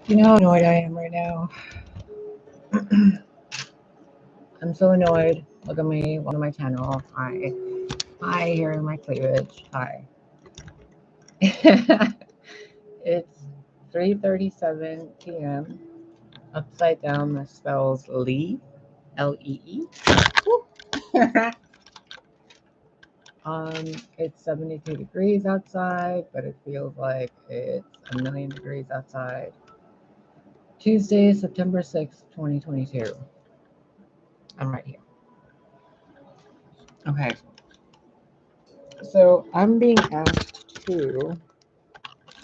You know how annoyed I am right now? I'm so annoyed. Look at me. Welcome to my channel. Hi. Hi, here in my cleavage. Hi. It's 3:37 p.m. Upside down, that spells Lee. L-E-E. It's 72 degrees outside, but it feels like it's a million degrees outside. Tuesday, September 6th, 2022. I'm right here. Okay. So I'm being asked to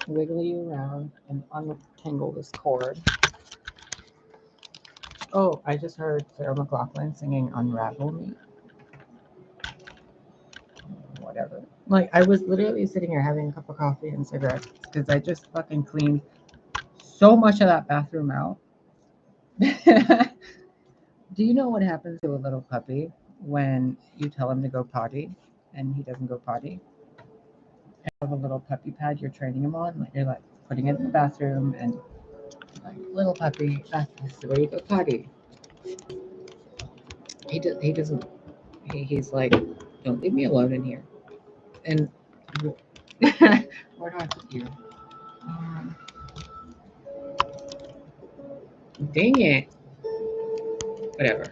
wiggle you around and untangle this cord. Oh, I just heard Sarah McLachlan singing Unravel Me. Whatever. Like, I was literally sitting here having a cup of coffee and cigarettes because I just fucking cleaned so much of that bathroom out. Do you know what happens to a little puppy when you tell him to go potty and he doesn't go potty? You have a little puppy pad you're training him on, like you're like putting it in the bathroom and like, little puppy, that's the way you go potty. He doesn't. He's like, don't leave me alone in here. And where do I put you? Um, Dang it. Whatever.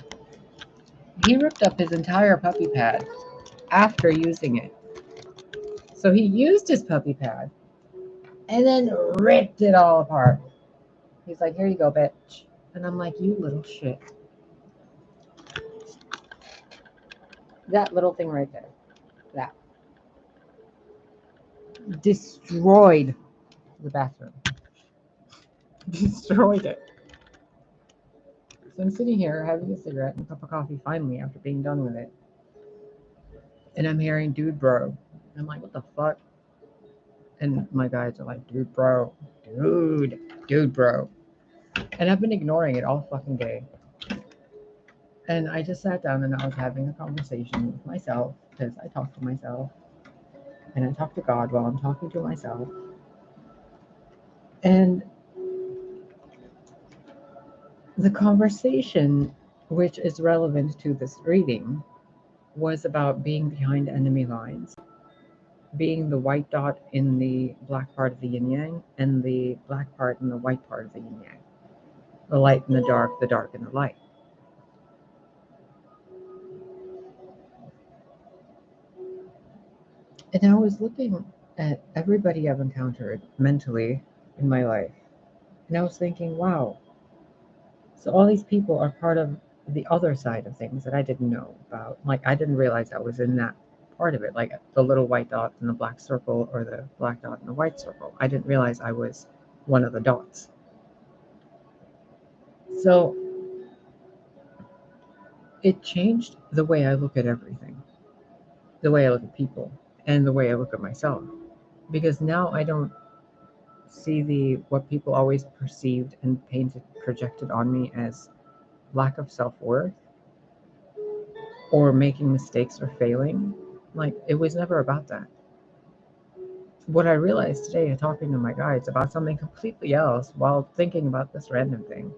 He ripped up his entire puppy pad after using it. So he used his puppy pad and then ripped it all apart. He's like, here you go, bitch. And I'm like, you little shit. That little thing right there. That. Destroyed the bathroom. Destroyed it. So I'm sitting here having a cigarette and a cup of coffee finally after being done with it. And I'm hearing dude bro. I'm like, what the fuck? And my guys are like, dude bro. Dude bro. And I've been ignoring it all fucking day. And I just sat down and I was having a conversation with myself because I talk to myself. And I talk to God while I'm talking to myself. And the conversation, which is relevant to this reading, was about being behind enemy lines, being the white dot in the black part of the yin yang, and the black part in the white part of the yin yang, the light and the dark and the light. And I was looking at everybody I've encountered mentally in my life, and I was thinking, wow, so all these people are part of the other side of things that I didn't know about. Like, I didn't realize I was in that part of it, like the little white dot in the black circle or the black dot in the white circle. I didn't realize I was one of the dots. So it changed the way I look at everything, the way I look at people, and the way I look at myself. Because now I don't see what people always perceived and projected on me as lack of self-worth or making mistakes or failing. Like, it was never about that. What I realized today talking to my guides about something completely else while thinking about this random thing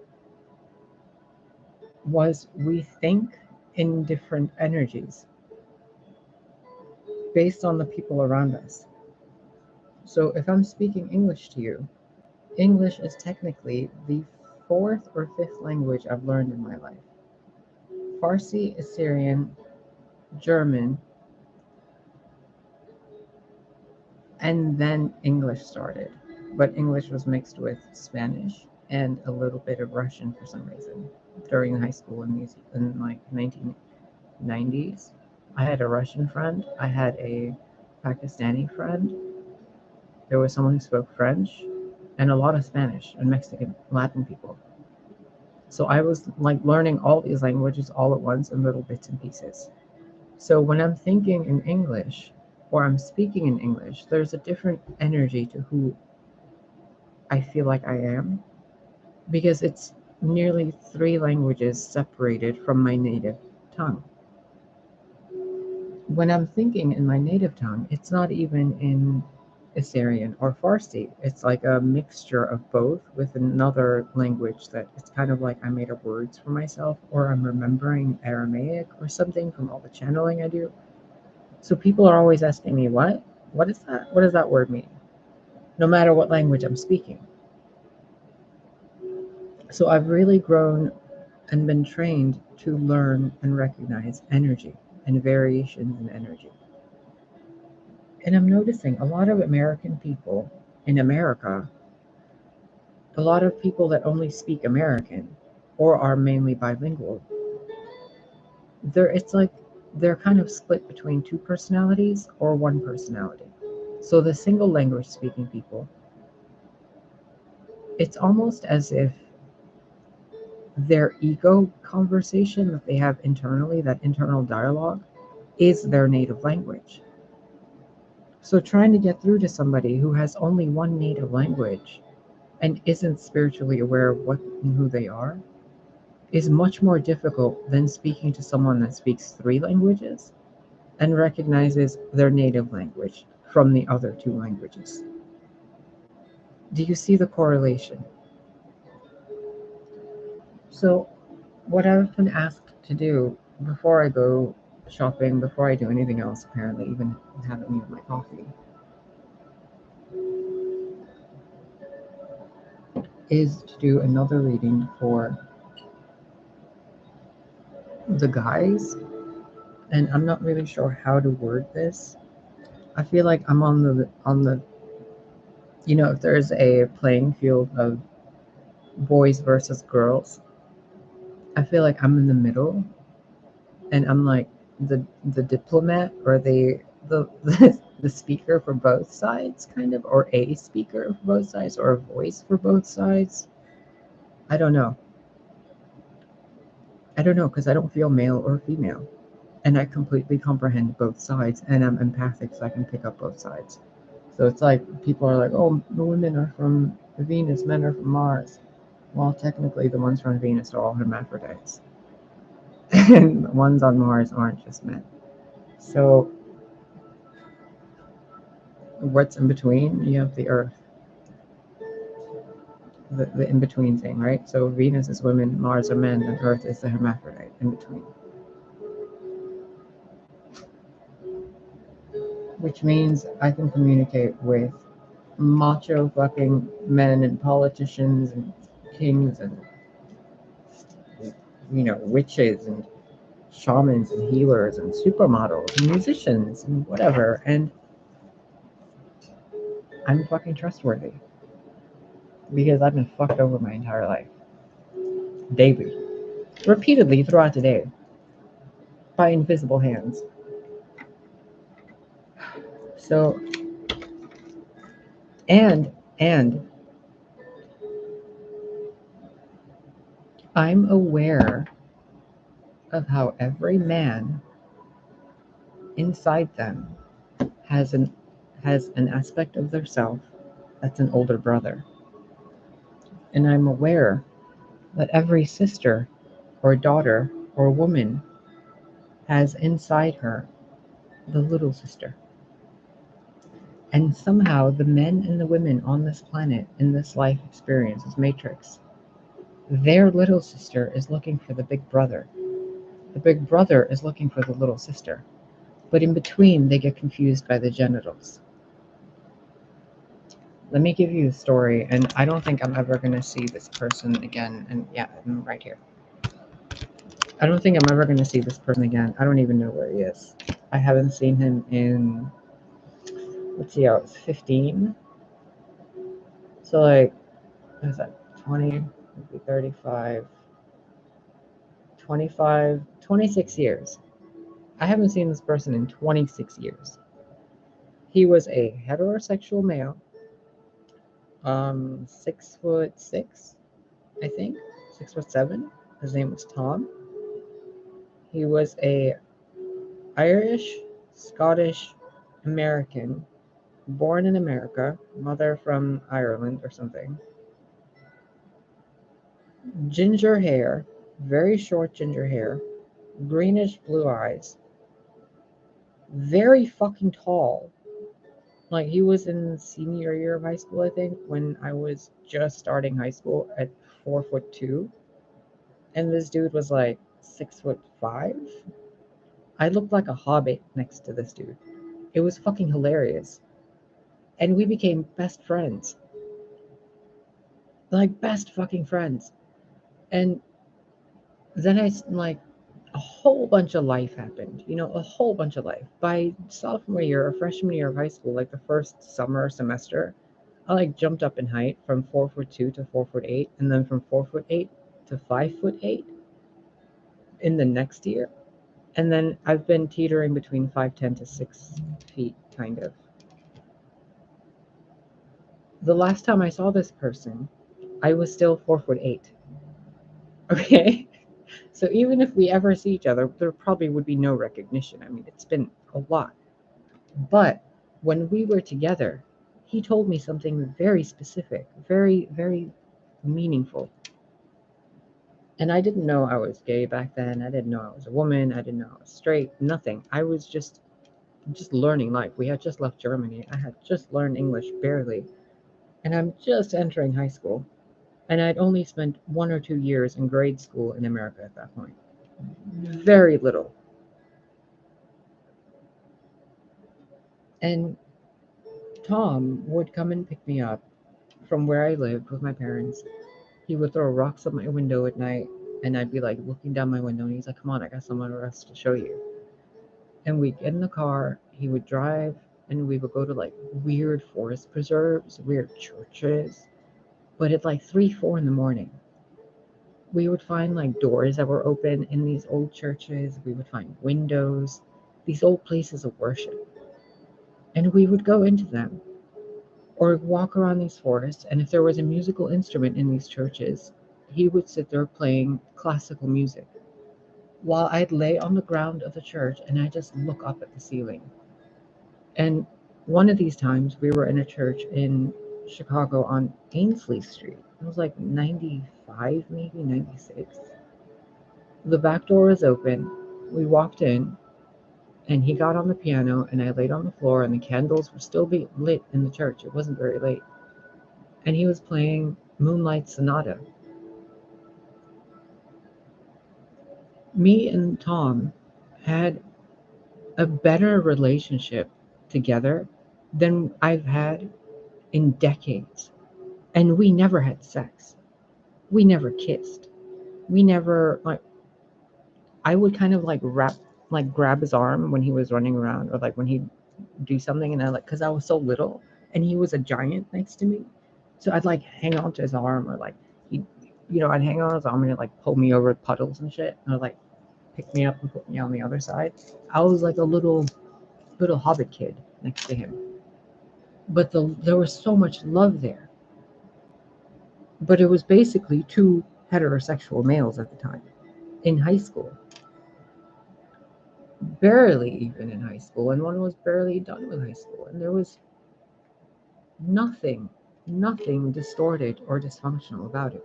was we think in different energies based on the people around us. So if I'm speaking English to you, English is technically the fourth or fifth language I've learned in my life. Farsi, Assyrian, German, and then English started. But English was mixed with Spanish and a little bit of Russian for some reason during high school in like 1990s. I had a Russian friend. I had a Pakistani friend. There was someone who spoke French and a lot of Spanish and Mexican, Latin people. So I was like learning all these languages all at once in little bits and pieces. So when I'm thinking in English or I'm speaking in English, there's a different energy to who I feel like I am because it's nearly 3 languages separated from my native tongue. When I'm thinking in my native tongue, it's not even in Assyrian, or Farsi. It's like a mixture of both with another language that it's kind of like I made up words for myself, or I'm remembering Aramaic or something from all the channeling I do. So people are always asking me, what? What is that? What does that word mean? No matter what language I'm speaking. So I've really grown and been trained to learn and recognize energy and variations in energy. And I'm noticing a lot of American people in America, a lot of people that only speak American or are mainly bilingual, it's like they're kind of split between two personalities or one personality. So the single language speaking people, it's almost as if their ego conversation that they have internally, that internal dialogue, is their native language. So trying to get through to somebody who has only one native language and isn't spiritually aware of what and who they are is much more difficult than speaking to someone that speaks three languages and recognizes their native language from the other two languages. Do you see the correlation? So what I've been asked to do before I go shopping, before I do anything else, apparently, even have any of my coffee, is to do another reading for the guys. And I'm not really sure how to word this. I feel like I'm on the if there's a playing field of boys versus girls, I feel like I'm in the middle, and I'm like the diplomat, or the the speaker for both sides, kind of, or a speaker for both sides, or a voice for both sides. I don't know. I don't know, because I don't feel male or female, and I completely comprehend both sides, and I'm empathic, so I can pick up both sides. So it's like people are like, oh, the women are from Venus, men are from Mars. Well, technically, the ones from Venus are all hermaphrodites, and the ones on Mars aren't just men. So what's in between? You have the Earth, the in between thing, right? So Venus is women, Mars are men, and Earth is the hermaphrodite in between. Which means I can communicate with macho fucking men and politicians and kings and witches and shamans and healers and supermodels and musicians and whatever, and I'm fucking trustworthy because I've been fucked over my entire life, daily, repeatedly throughout the day, by invisible hands. So and I'm aware of how every man inside them has an aspect of their self that's an older brother. And I'm aware that every sister or daughter or woman has inside her the little sister. And somehow the men and the women on this planet, in this life experience, this matrix, their little sister is looking for the big brother. The big brother is looking for the little sister. But in between, they get confused by the genitals. Let me give you a story, and I don't think I'm ever going to see this person again. And yeah, I'm right here. I don't think I'm ever going to see this person again. I don't even know where he is. I haven't seen him in, let's see, I was 15. So like, what is that, 20, 35, 25, 26 years. I haven't seen this person in 26 years. He was a heterosexual male, 6'6", I think, 6'7". His name was Tom. He was a Irish, Scottish, American, born in America, mother from Ireland or something. Ginger hair, very short ginger hair, greenish blue eyes, very fucking tall, Like, he was in senior year of high school, I think, when I was just starting high school at 4'2", and this dude was like 6'5". I looked like a hobbit next to this dude. It was fucking hilarious. And we became best friends. Like, best fucking friends. And then like, a whole bunch of life happened. A whole bunch of life. By sophomore year or freshman year of high school, like the first semester, I like jumped up in height from 4'2" to 4'8", and then from 4'8" to 5'8" in the next year. And then I've been teetering between 5'10" to 6 feet, kind of. The last time I saw this person, I was still 4'8". Okay? So even if we ever see each other, there probably would be no recognition. I mean, it's been a lot. But when we were together, he told me something very specific, very, very meaningful. And I didn't know I was gay back then. I didn't know I was a woman. I didn't know I was straight. Nothing. I was just learning life. We had just left Germany. I had just learned English barely. And I'm just entering high school. And I'd only spent 1 or 2 years in grade school in America at that point. Very little. And Tom would come and pick me up from where I lived with my parents. He would throw rocks at my window at night, and I'd be like looking down my window, and he's like, "Come on, I got someone else to show you." And we'd get in the car, he would drive, and we would go to like weird forest preserves, weird churches. But at like 3, 4 in the morning, we would find like doors that were open in these old churches. We would find windows, these old places of worship. And we would go into them or walk around these forests. And if there was a musical instrument in these churches, he would sit there playing classical music while I'd lay on the ground of the church and I just look up at the ceiling. And one of these times we were in a church in Chicago on Ainsley Street. It was like 95, maybe 96. The back door was open. We walked in and he got on the piano and I laid on the floor and the candles were still being lit in the church. It wasn't very late. And he was playing Moonlight Sonata. Me and Tom had a better relationship together than I've had in decades. And we never had sex. We never kissed. We never, like, I would kind of like grab his arm when he was running around, or like when he'd do something, and I like, because I was so little and he was a giant next to me. So I'd like hang on to his arm, or like I'd hang on his arm and he'd like pull me over puddles and shit. And I'd like pick me up and put me on the other side. I was like a little hobbit kid next to him. But there was so much love there. But it was basically two heterosexual males at the time in high school. Barely even in high school, and one was barely done with high school. And there was nothing distorted or dysfunctional about it.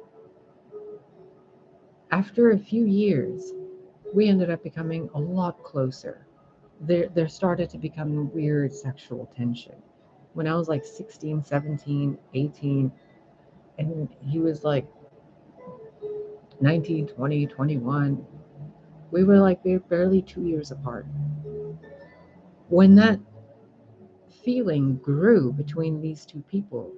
After a few years, we ended up becoming a lot closer. There started to become weird sexual tension. When I was like 16, 17, 18, and he was like 19, 20, 21, we were barely 2 years apart. When that feeling grew between these two people,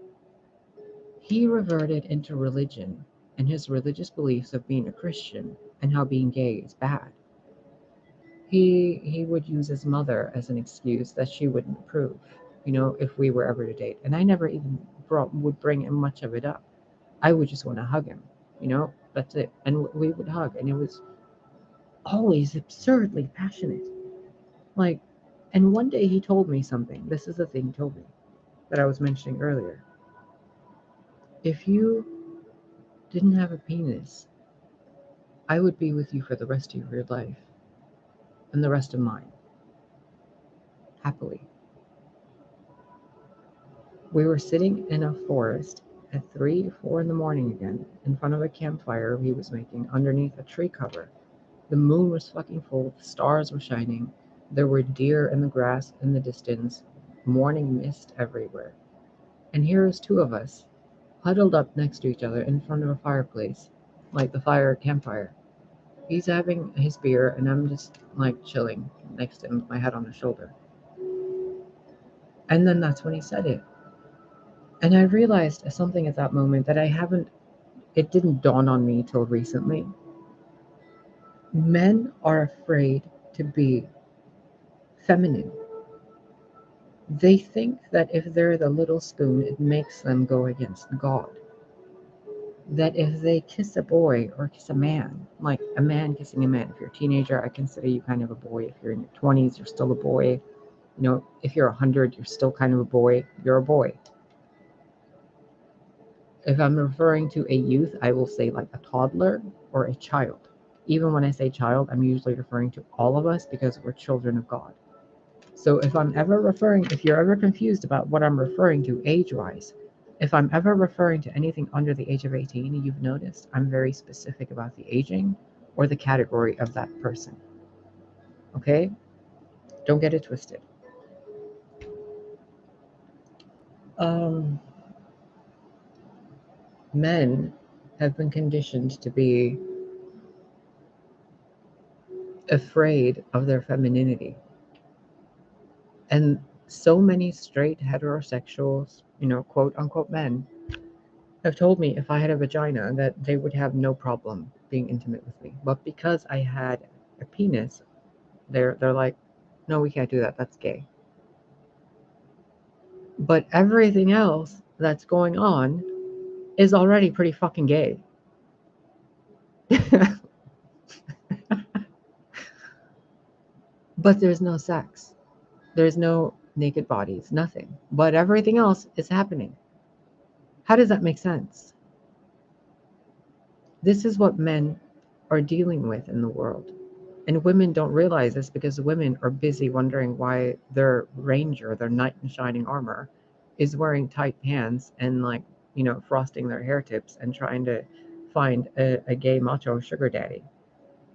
he reverted into religion and his religious beliefs of being a Christian and how being gay is bad. He would use his mother as an excuse that she wouldn't approve, if we were ever to date. And I never even would bring him much of it up. I would just want to hug him, that's it. And we would hug, and it was always absurdly passionate. Like, and one day he told me something. This is the thing he told me that I was mentioning earlier. If you didn't have a penis, I would be with you for the rest of your life and the rest of mine, happily. We were sitting in a forest at 3, 4 in the morning again, in front of a campfire he was making underneath a tree cover. The moon was fucking full, the stars were shining, there were deer in the grass in the distance, morning mist everywhere. And here's two of us, huddled up next to each other in front of a fireplace, like the campfire. He's having his beer, and I'm just like chilling next to him with my head on his shoulder. And then that's when he said it. And I realized something at that moment that it didn't dawn on me till recently. Men are afraid to be feminine. They think that if they're the little spoon, it makes them go against God. That if they kiss a boy or kiss a man, like a man kissing a man, if you're a teenager, I consider you kind of a boy. If you're in your 20s, you're still a boy. If you're 100, you're still kind of a boy. You're a boy. If I'm referring to a youth, I will say like a toddler or a child. Even when I say child, I'm usually referring to all of us because we're children of God. So if you're ever confused about what I'm referring to age-wise, if I'm ever referring to anything under the age of 18, you've noticed I'm very specific about the aging or the category of that person. Okay? Don't get it twisted. Men have been conditioned to be afraid of their femininity. And so many straight heterosexuals, quote unquote men, have told me if I had a vagina that they would have no problem being intimate with me. But because I had a penis, they're like, no, we can't do that. That's gay. But everything else that's going on is already pretty fucking gay. But there's no sex. There's no naked bodies, nothing. But everything else is happening. How does that make sense? This is what men are dealing with in the world. And women don't realize this because women are busy wondering why their ranger, their knight in shining armor, is wearing tight pants and frosting their hair tips and trying to find a gay macho sugar daddy.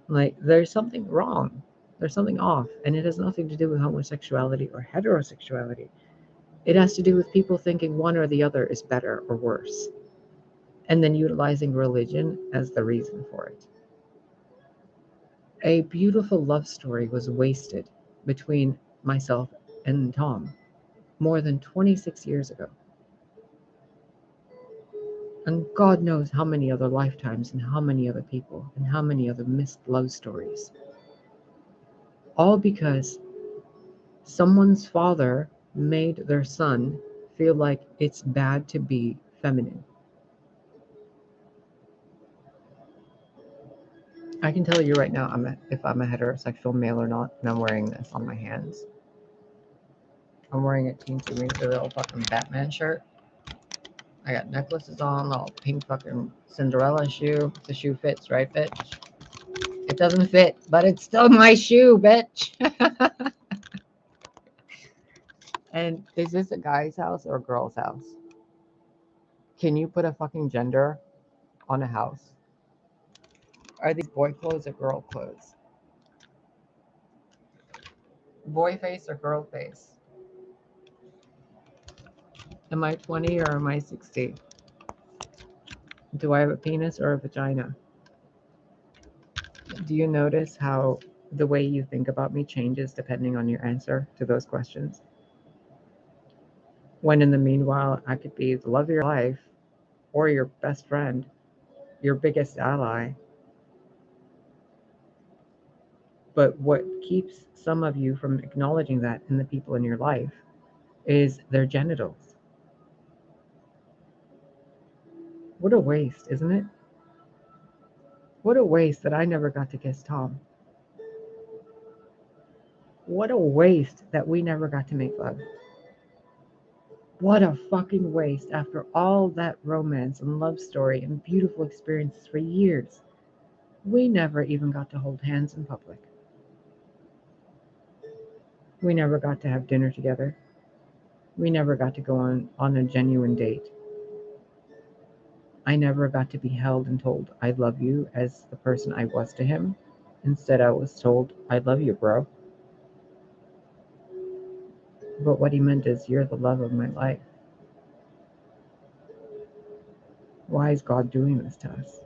Like, there's something wrong. There's something off. And it has nothing to do with homosexuality or heterosexuality. It has to do with people thinking one or the other is better or worse, and then utilizing religion as the reason for it. A beautiful love story was wasted between myself and Tom more than 26 years ago. And God knows how many other lifetimes and how many other people and how many other missed love stories. All because someone's father made their son feel like it's bad to be feminine. I can tell you right now if I'm a heterosexual male or not, and I'm wearing this on my hands. I'm wearing a Teensy Weensy little fucking Batman shirt. I got necklaces on, little pink fucking Cinderella shoe. The shoe fits, right, bitch? It doesn't fit, but it's still my shoe, bitch. And is this a guy's house or a girl's house? Can you put a fucking gender on a house? Are these boy clothes or girl clothes? Boy face or girl face? Am I 20 or am I 60? Do I have a penis or a vagina? Do you notice how the way you think about me changes depending on your answer to those questions? When in the meanwhile, I could be the love of your life or your best friend, your biggest ally. But what keeps some of you from acknowledging that in the people in your life is their genitals. What a waste, isn't it? What a waste that I never got to kiss Tom. What a waste that we never got to make love. What a fucking waste after all that romance and love story and beautiful experiences for years. We never even got to hold hands in public. We never got to have dinner together. We never got to go on a genuine date. I never got to be held and told I love you as the person I was to him. Instead, I was told I love you, bro. But what he meant is, you're the love of my life. Why is God doing this to us?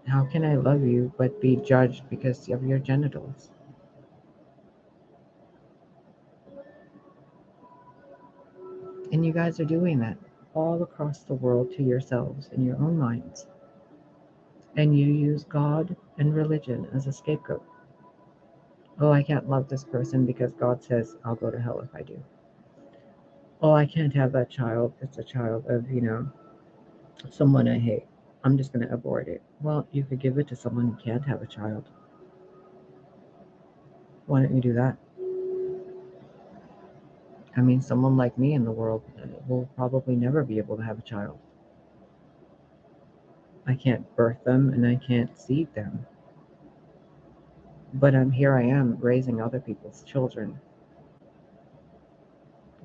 How can I love you but be judged because of your genitals? And you guys are doing that all across the world to yourselves in your own minds. And you use God and religion as a scapegoat. Oh, I can't love this person because God says I'll go to hell if I do. Oh, I can't have that child. It's a child of, someone I hate. I'm just going to abort it. Well, you could give it to someone who can't have a child. Why don't you do that? I mean, someone like me in the world will probably never be able to have a child. I can't birth them and I can't seed them. But here I am raising other people's children,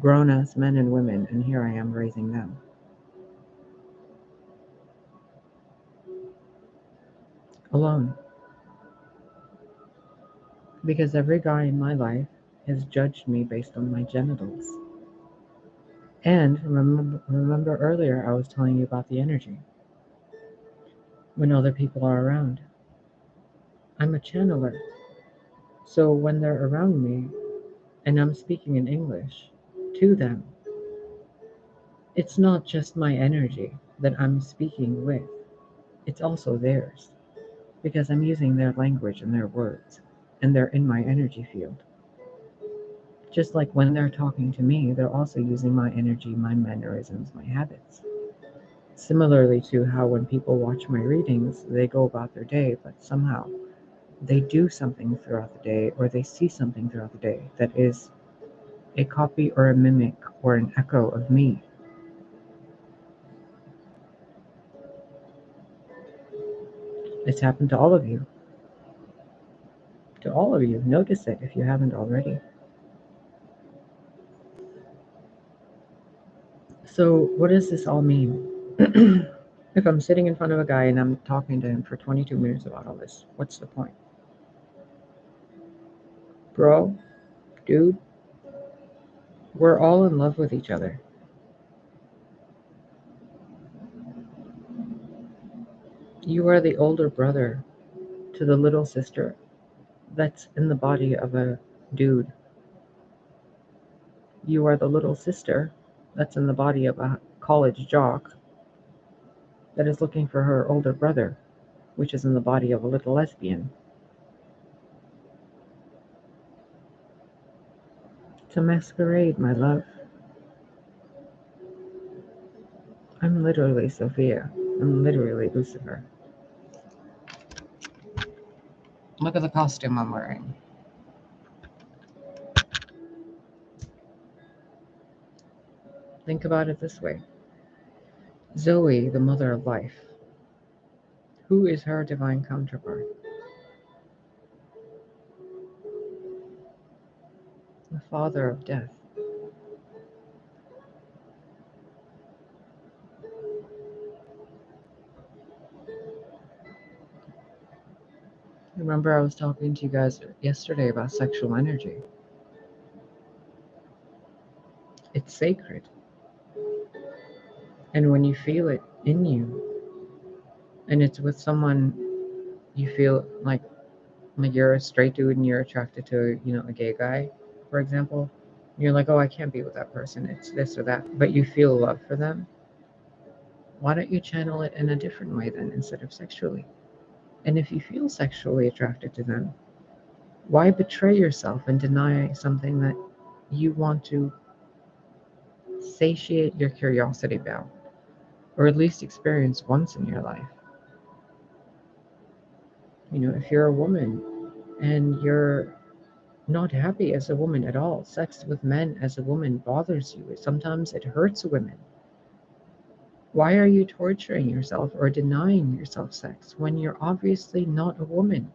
grown-ass men and women, and here I am raising them. Alone. Because every guy in my life has judged me based on my genitals. And remember earlier I was telling you about the energy. When other people are around. I'm a channeler. So when they're around me and I'm speaking in English to them, it's not just my energy that I'm speaking with. It's also theirs. Because I'm using their language and their words. And they're in my energy field. Just like when they're talking to me, they're also using my energy, my mannerisms, my habits. Similarly to how when people watch my readings, they go about their day, but somehow they do something throughout the day, or they see something throughout the day that is a copy or a mimic or an echo of me. It's happened to all of you. To all of you. Notice it if you haven't already. So what does this all mean? If I'm sitting in front of a guy and I'm talking to him for 22 minutes about all this, what's the point? Bro, dude, we're all in love with each other. You are the older brother to the little sister that's in the body of a dude. You are the little sister that's in the body of a college jock that is looking for her older brother, which is in the body of a little lesbian. It's a masquerade, my love. I'm literally Sophia. I'm literally Lucifer. Look at the costume I'm wearing. Think about it this way. Zoe, the mother of life. Who is her divine counterpart? The father of death. Remember I was talking to you guys yesterday about sexual energy. It's sacred. And when you feel it in you, and it's with someone you feel like you're a straight dude and you're attracted to, a gay guy, for example, you're like, oh, I can't be with that person. It's this or that. But you feel love for them. Why don't you channel it in a different way then instead of sexually? And if you feel sexually attracted to them, why betray yourself and deny something that you want to satiate your curiosity about, or at least experience once in your life? If you're a woman and you're not happy as a woman at all, sex with men as a woman bothers you. Sometimes it hurts women. Why are you torturing yourself or denying yourself sex when you're obviously not a woman?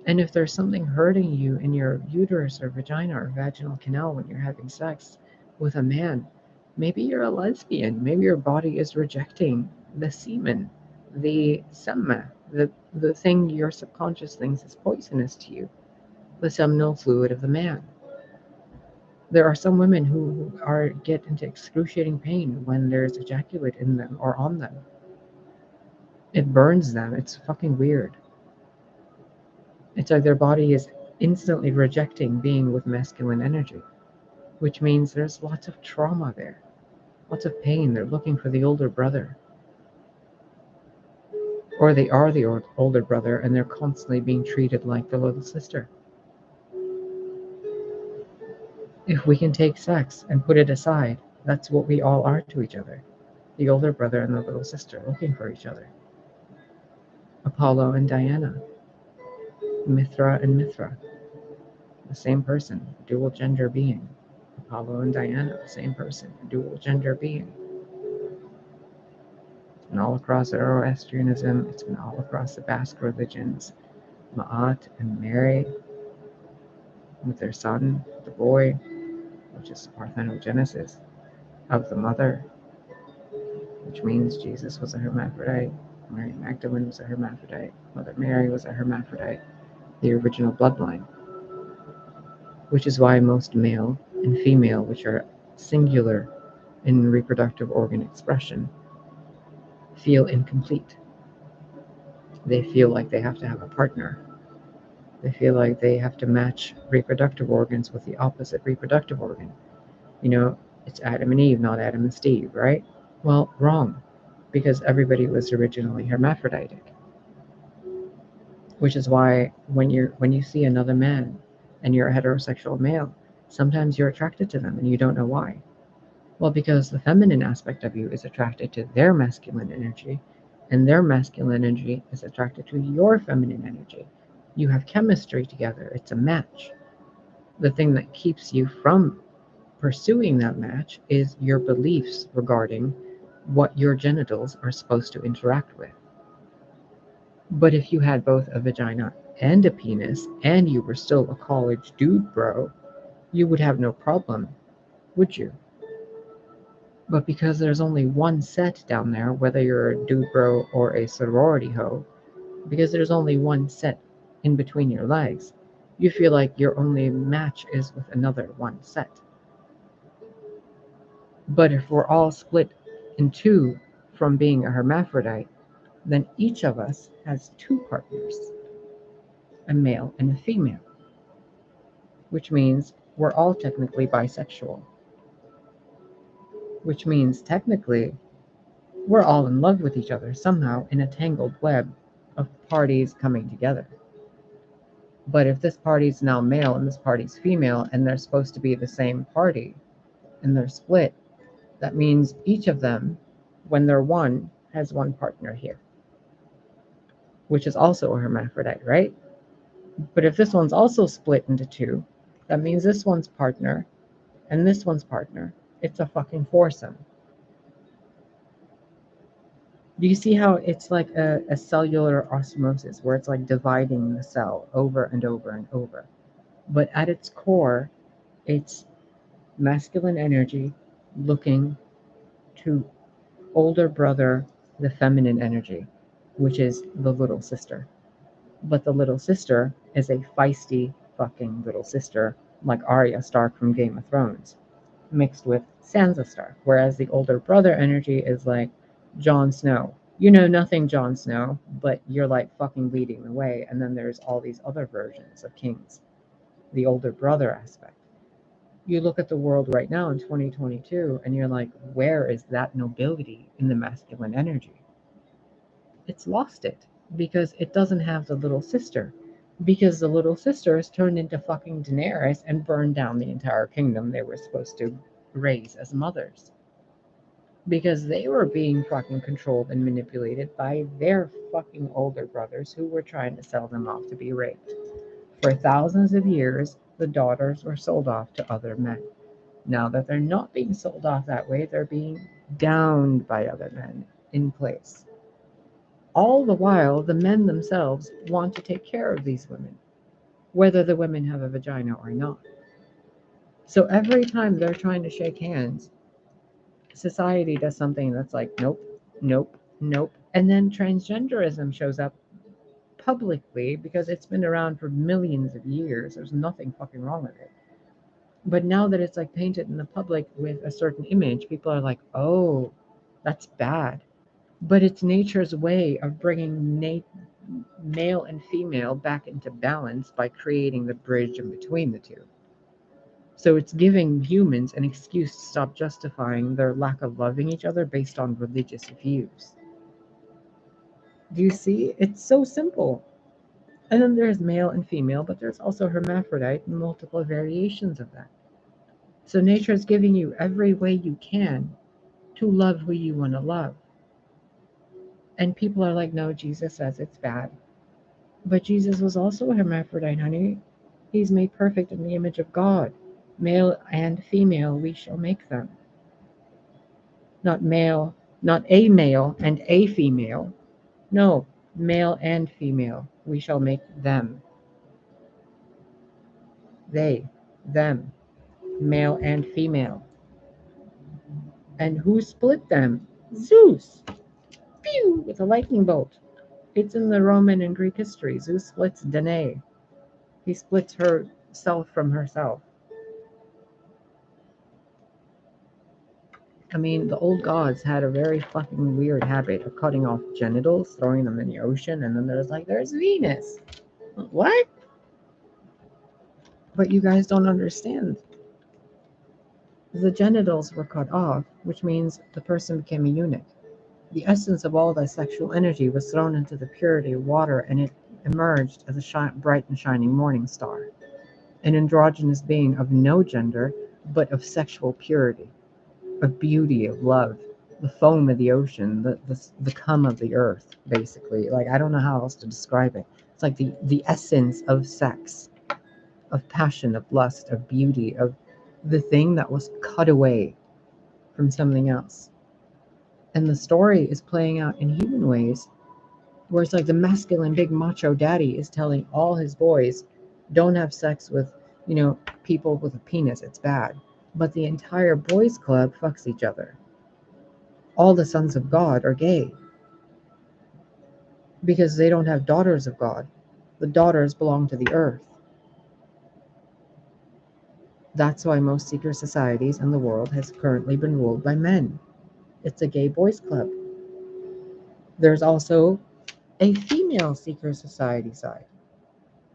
And if there's something hurting you in your uterus or vagina or vaginal canal when you're having sex with a man, maybe you're a lesbian. Maybe your body is rejecting the semen, the semma, the thing your subconscious thinks is poisonous to you. the seminal fluid of the man. There are some women who get into excruciating pain when there's ejaculate in them or on them. It burns them. It's fucking weird. It's like their body is instantly rejecting being with masculine energy, which means there's lots of trauma there, lots of pain. They're looking for the older brother. Or they are the older brother and they're constantly being treated like the little sister. If we can take sex and put it aside, that's what we all are to each other. The older brother and the little sister looking for each other. Apollo and Diana. Mithra and Mithra. The same person, dual gender being. Apollo and Diana, the same person, dual gender being. It's been all across Zoroastrianism, it's been all across the Basque religions. Ma'at and Mary with their son, the boy, which is parthenogenesis of the mother, which means Jesus was a hermaphrodite, Mary Magdalene was a hermaphrodite, Mother Mary was a hermaphrodite, the original bloodline, which is why most male and female, which are singular in reproductive organ expression, feel incomplete. They feel like they have to have a partner. They feel like they have to match reproductive organs with the opposite reproductive organ. You know, it's Adam and Eve, not Adam and Steve, right? Well, wrong, because everybody was originally hermaphroditic. Which is why when you see another man and you're a heterosexual male, sometimes you're attracted to them and you don't know why. Well, because the feminine aspect of you is attracted to their masculine energy, and their masculine energy is attracted to your feminine energy. You have chemistry together. It's a match. The thing that keeps you from pursuing that match is your beliefs regarding what your genitals are supposed to interact with. But if you had both a vagina and a penis, and you were still a college dude bro, you would have no problem, would you? But because there's only one set down there, whether you're a dude bro or a sorority hoe, because there's only one set in between your legs, you feel like your only match is with another one set. But if we're all split in two from being a hermaphrodite, then each of us has two partners, a male and a female, which means we're all technically bisexual, which means technically we're all in love with each other somehow in a tangled web of parties coming together. But if this party's now male and this party's female and they're supposed to be the same party and they're split, that means each of them, when they're one, has one partner here, which is also a hermaphrodite, right? But if this one's also split into two, that means this one's partner and this one's partner. It's a fucking foursome. Do you see how it's like a cellular osmosis where it's like dividing the cell over and over and over? But at its core, it's masculine energy looking to older brother, the feminine energy, which is the little sister. But the little sister is a feisty fucking little sister, like Arya Stark from Game of Thrones, mixed with Sansa Stark. Whereas the older brother energy is like Jon Snow. You know nothing, Jon Snow, but you're like fucking leading the way. And then there's all these other versions of kings, the older brother aspect. You look at the world right now in 2022 and you're like, where is that nobility in the masculine energy? It's lost it because it doesn't have the little sister. Because the little sister is turned into fucking Daenerys and burned down the entire kingdom they were supposed to raise as mothers. Because they were being fucking controlled and manipulated by their fucking older brothers who were trying to sell them off to be raped. For thousands of years, the daughters were sold off to other men. Now that they're not being sold off that way, they're being downed by other men in place. All the while, the men themselves want to take care of these women, whether the women have a vagina or not. So every time they're trying to shake hands, society does something that's like, nope, nope, nope. And then transgenderism shows up publicly because it's been around for millions of years. There's nothing fucking wrong with it. But now that it's like painted in the public with a certain image, people are like, oh, that's bad. But it's nature's way of bringing male and female back into balance by creating the bridge in between the two. So it's giving humans an excuse to stop justifying their lack of loving each other based on religious views. Do you see? It's so simple. And then there's male and female, but there's also hermaphrodite and multiple variations of that. So nature is giving you every way you can to love who you want to love. And people are like, no, Jesus says it's bad. But Jesus was also a hermaphrodite, honey. He's made perfect in the image of God. Male and female, we shall make them. Not male, not a male and a female. No, male and female, we shall make them. They, them, male and female. And who split them? Zeus. Pew! With a lightning bolt. It's in the Roman and Greek history. Zeus splits Danae. He splits herself from herself. I mean, the old gods had a very fucking weird habit of cutting off genitals, throwing them in the ocean, and then there's Venus. What? But you guys don't understand. The genitals were cut off, which means the person became a eunuch. The essence of all that sexual energy was thrown into the purity of water, and it emerged as a bright and shining morning star. An androgynous being of no gender, but of sexual purity, of beauty, of love, the foam of the ocean, the cum of the earth, basically. Like, I don't know how else to describe it. It's like the essence of sex, of passion, of lust, of beauty, of the thing that was cut away from something else. And the story is playing out in human ways, where it's like the masculine big macho daddy is telling all his boys, don't have sex with, people with a penis, it's bad. But the entire boys club fucks each other. All the sons of God are gay because they don't have daughters of God. The daughters belong to the earth. That's why most secret societies in the world has currently been ruled by men. It's a gay boys club. There's also a female secret society side.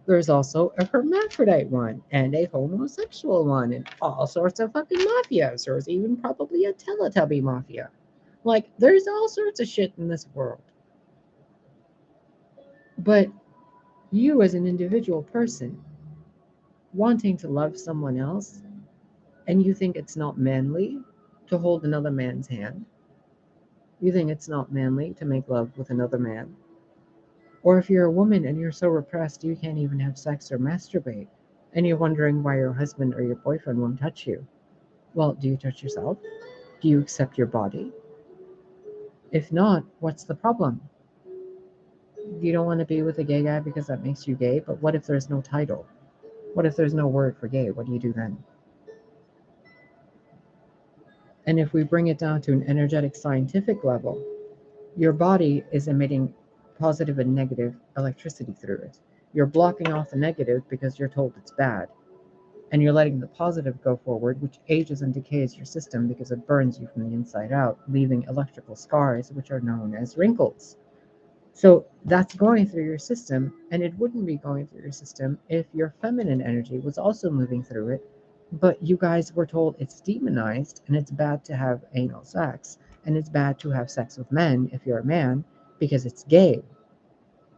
There's also a hermaphrodite one and a homosexual one and all sorts of fucking mafias. There's even probably a Teletubby mafia. Like, there's all sorts of shit in this world. But you as an individual person wanting to love someone else, and you think it's not manly to hold another man's hand, you think it's not manly to make love with another man, or if you're a woman and you're so repressed you can't even have sex or masturbate, and you're wondering why your husband or your boyfriend won't touch you. Well, do you touch yourself? Do you accept your body? If not, what's the problem? You don't want to be with a gay guy because that makes you gay, but what if there's no title? What if there's no word for gay? What do you do then? And if we bring it down to an energetic scientific level, your body is emitting positive and negative electricity through it. You're blocking off the negative because you're told it's bad. And you're letting the positive go forward, which ages and decays your system because it burns you from the inside out, leaving electrical scars, which are known as wrinkles. So that's going through your system, and it wouldn't be going through your system if your feminine energy was also moving through it. But you guys were told it's demonized and it's bad to have anal sex, and it's bad to have sex with men if you're a man because it's gay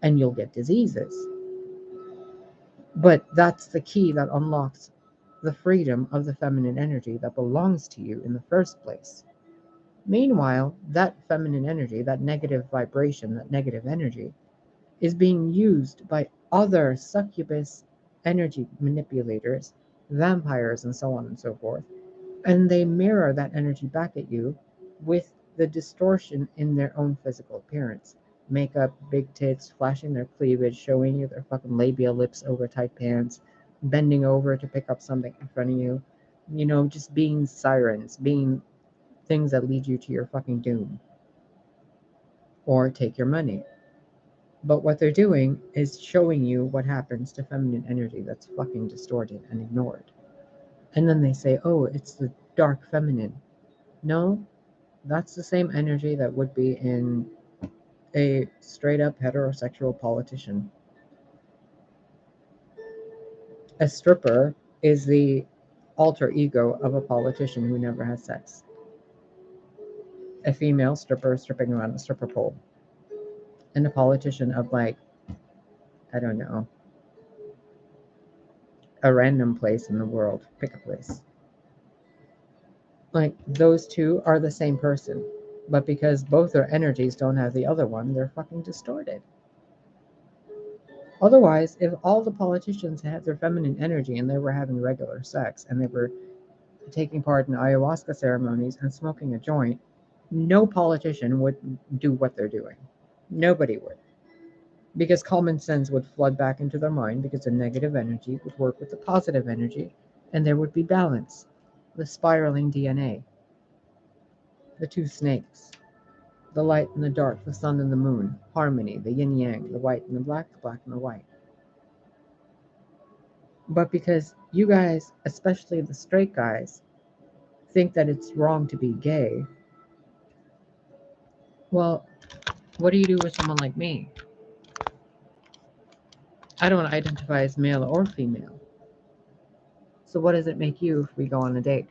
and you'll get diseases. But that's the key that unlocks the freedom of the feminine energy that belongs to you in the first place. Meanwhile, that feminine energy, that negative vibration, that negative energy, is being used by other succubus energy manipulators, vampires, and so on and so forth. And they mirror that energy back at you with the distortion in their own physical appearance. Makeup, big tits, flashing their cleavage, showing you their fucking labial lips over tight pants, bending over to pick up something in front of you. Just being sirens, being things that lead you to your fucking doom or take your money. But what they're doing is showing you what happens to feminine energy that's fucking distorted and ignored. And then they say, oh, it's the dark feminine. No, that's the same energy that would be in a straight up heterosexual politician. A stripper is the alter ego of a politician who never has sex. A female stripper stripping around a stripper pole. And a politician of, like, I don't know, a random place in the world. Pick a place. Like, those two are the same person. But because both their energies don't have the other one, they're fucking distorted. Otherwise, if all the politicians had their feminine energy and they were having regular sex and they were taking part in ayahuasca ceremonies and smoking a joint, no politician would do what they're doing. Nobody would. Because common sense would flood back into their mind because the negative energy would work with the positive energy and there would be balance. The spiraling DNA. The two snakes. The light and the dark, the sun and the moon. Harmony, the yin yang, the white and the black and the white. But because you guys, especially the straight guys, think that it's wrong to be gay, well, what do you do with someone like me? I don't identify as male or female. So what does it make you if we go on a date?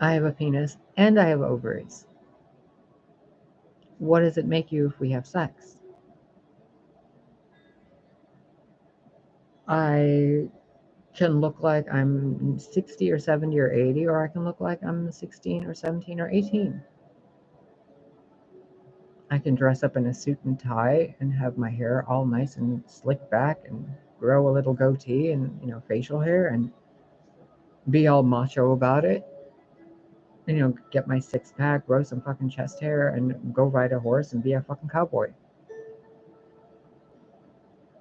I have a penis and I have ovaries. What does it make you if we have sex? I can look like I'm 60 or 70 or 80, or I can look like I'm 16 or 17 or 18. I can dress up in a suit and tie and have my hair all nice and slicked back and grow a little goatee and, facial hair and be all macho about it. And, get my six pack, grow some fucking chest hair and go ride a horse and be a fucking cowboy.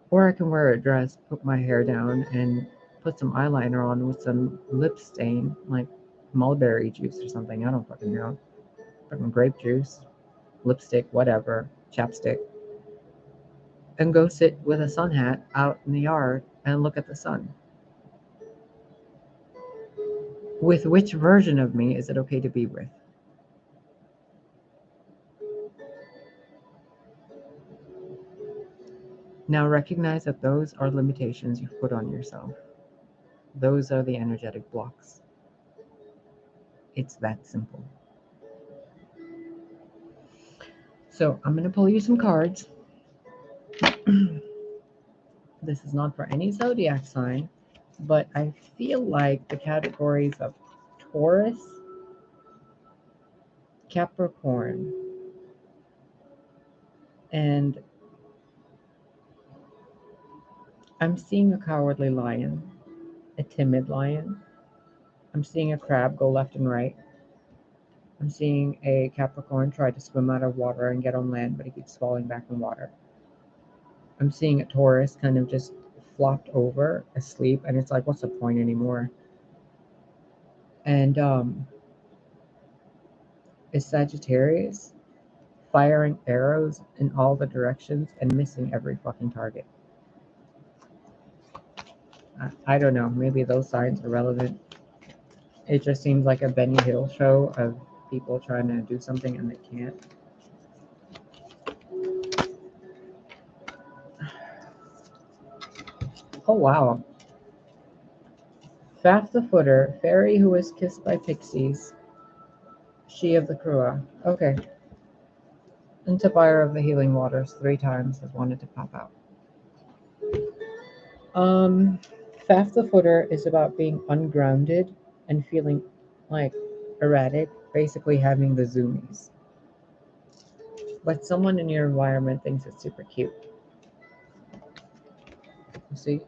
Or I can wear a dress, put my hair down and put some eyeliner on with some lip stain, like mulberry juice or something. I don't fucking know. Fucking grape juice, lipstick, whatever, chapstick. And go sit with a sun hat out in the yard and look at the sun. With which version of me is it okay to be with? Now recognize that those are limitations you've put on yourself. Those are the energetic blocks. It's that simple. So I'm going to pull you some cards. This is not for any zodiac sign, but I feel like the categories of Taurus, Capricorn, and I'm seeing a cowardly lion, a timid lion. I'm seeing a crab go left and right. I'm seeing a Capricorn try to swim out of water and get on land, but he keeps falling back in water. I'm seeing a Taurus kind of just flopped over, asleep, and it's like, what's the point anymore? And a Sagittarius firing arrows in all the directions and missing every fucking target. I don't know. Maybe those signs are relevant. It just seems like a Benny Hill show of people trying to do something and they can't. Oh, wow. Faf the Footer, fairy who was kissed by pixies. She of the Krua. Okay. And Tabire of the Healing Waters 3 times has wanted to pop out. Faf the Footer is about being ungrounded and feeling like erratic, basically having the zoomies. But someone in your environment thinks it's super cute. You see?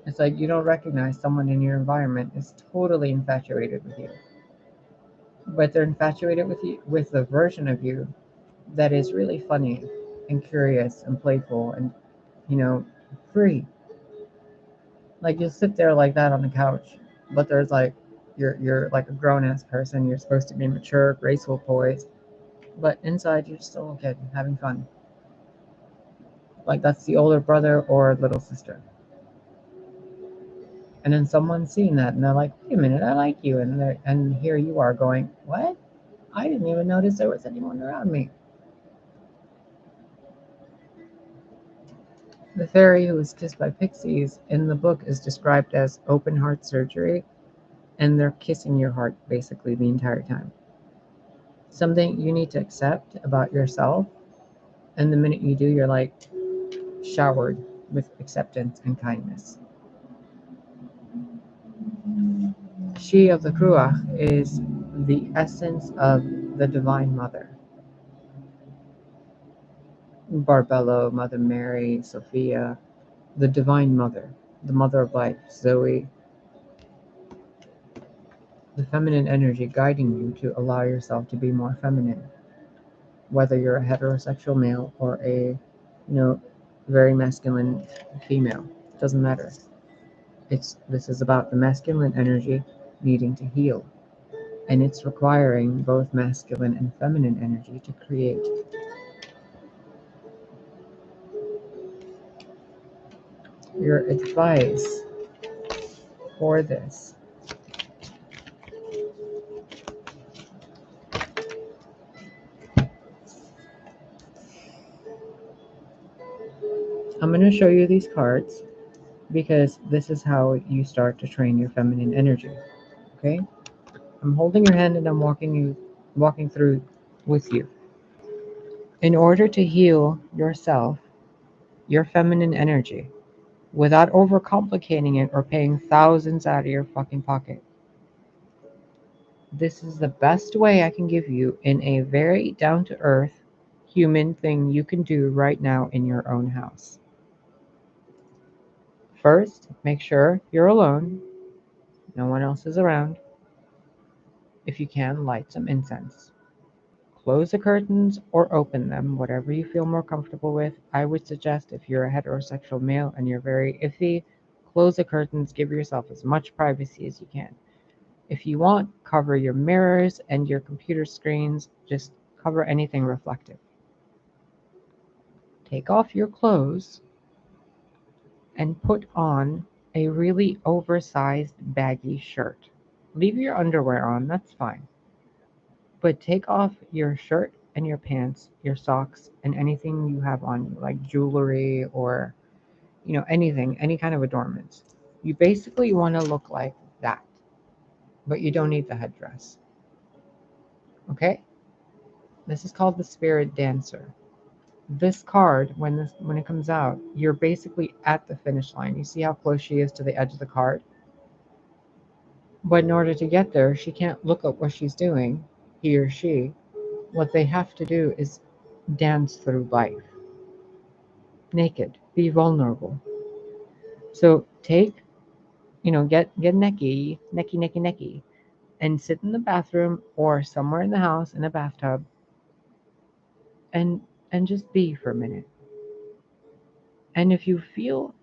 It's like you don't recognize someone in your environment is totally infatuated with you. But they're infatuated with you, with the version of you that is really funny and curious and playful and, free. Like you'll sit there like that on the couch, but there's like you're like a grown-ass person. You're supposed to be mature, graceful, poised, but inside you're still a kid having fun. Like that's the older brother or little sister. And then someone's seeing that and they're like, wait a minute, I like you. And here you are going, what? I didn't even notice there was anyone around me. The fairy who was kissed by pixies in the book is described as open heart surgery, and they're kissing your heart basically the entire time. Something you need to accept about yourself, and the minute you do, you're like showered with acceptance and kindness. She of the Cruach is the essence of the Divine Mother. Barbello, Mother Mary, Sophia, the Divine Mother, the Mother of Life, Zoe, the feminine energy guiding you to allow yourself to be more feminine, whether you're a heterosexual male or a, very masculine female. It doesn't matter. This is about the masculine energy needing to heal, and it's requiring both masculine and feminine energy to create. Your advice for this. I'm going to show you these cards because this is how you start to train your feminine energy. Okay? I'm holding your hand and I'm walking through with you. In order to heal yourself, your feminine energy, without overcomplicating it or paying thousands out of your fucking pocket, this is the best way I can give you in a very down-to-earth human thing you can do right now in your own house. First, make sure you're alone. No one else is around. If you can, light some incense. Close the curtains or open them, whatever you feel more comfortable with. I would suggest if you're a heterosexual male and you're very iffy, close the curtains, give yourself as much privacy as you can. If you want, cover your mirrors and your computer screens, just cover anything reflective. Take off your clothes and put on a really oversized baggy shirt. Leave your underwear on, that's fine. But take off your shirt and your pants, your socks, and anything you have on you, like jewelry or, anything, any kind of adornments. You basically want to look like that, but you don't need the headdress. Okay? This is called the Spirit Dancer. This card, when it comes out, you're basically at the finish line. You see how close she is to the edge of the card? But in order to get there, she can't look at what she's doing, he or she. What they have to do is dance through life. Naked. Be vulnerable. So get necky, and sit in the bathroom or somewhere in the house in a bathtub and just be for a minute. And if you feel,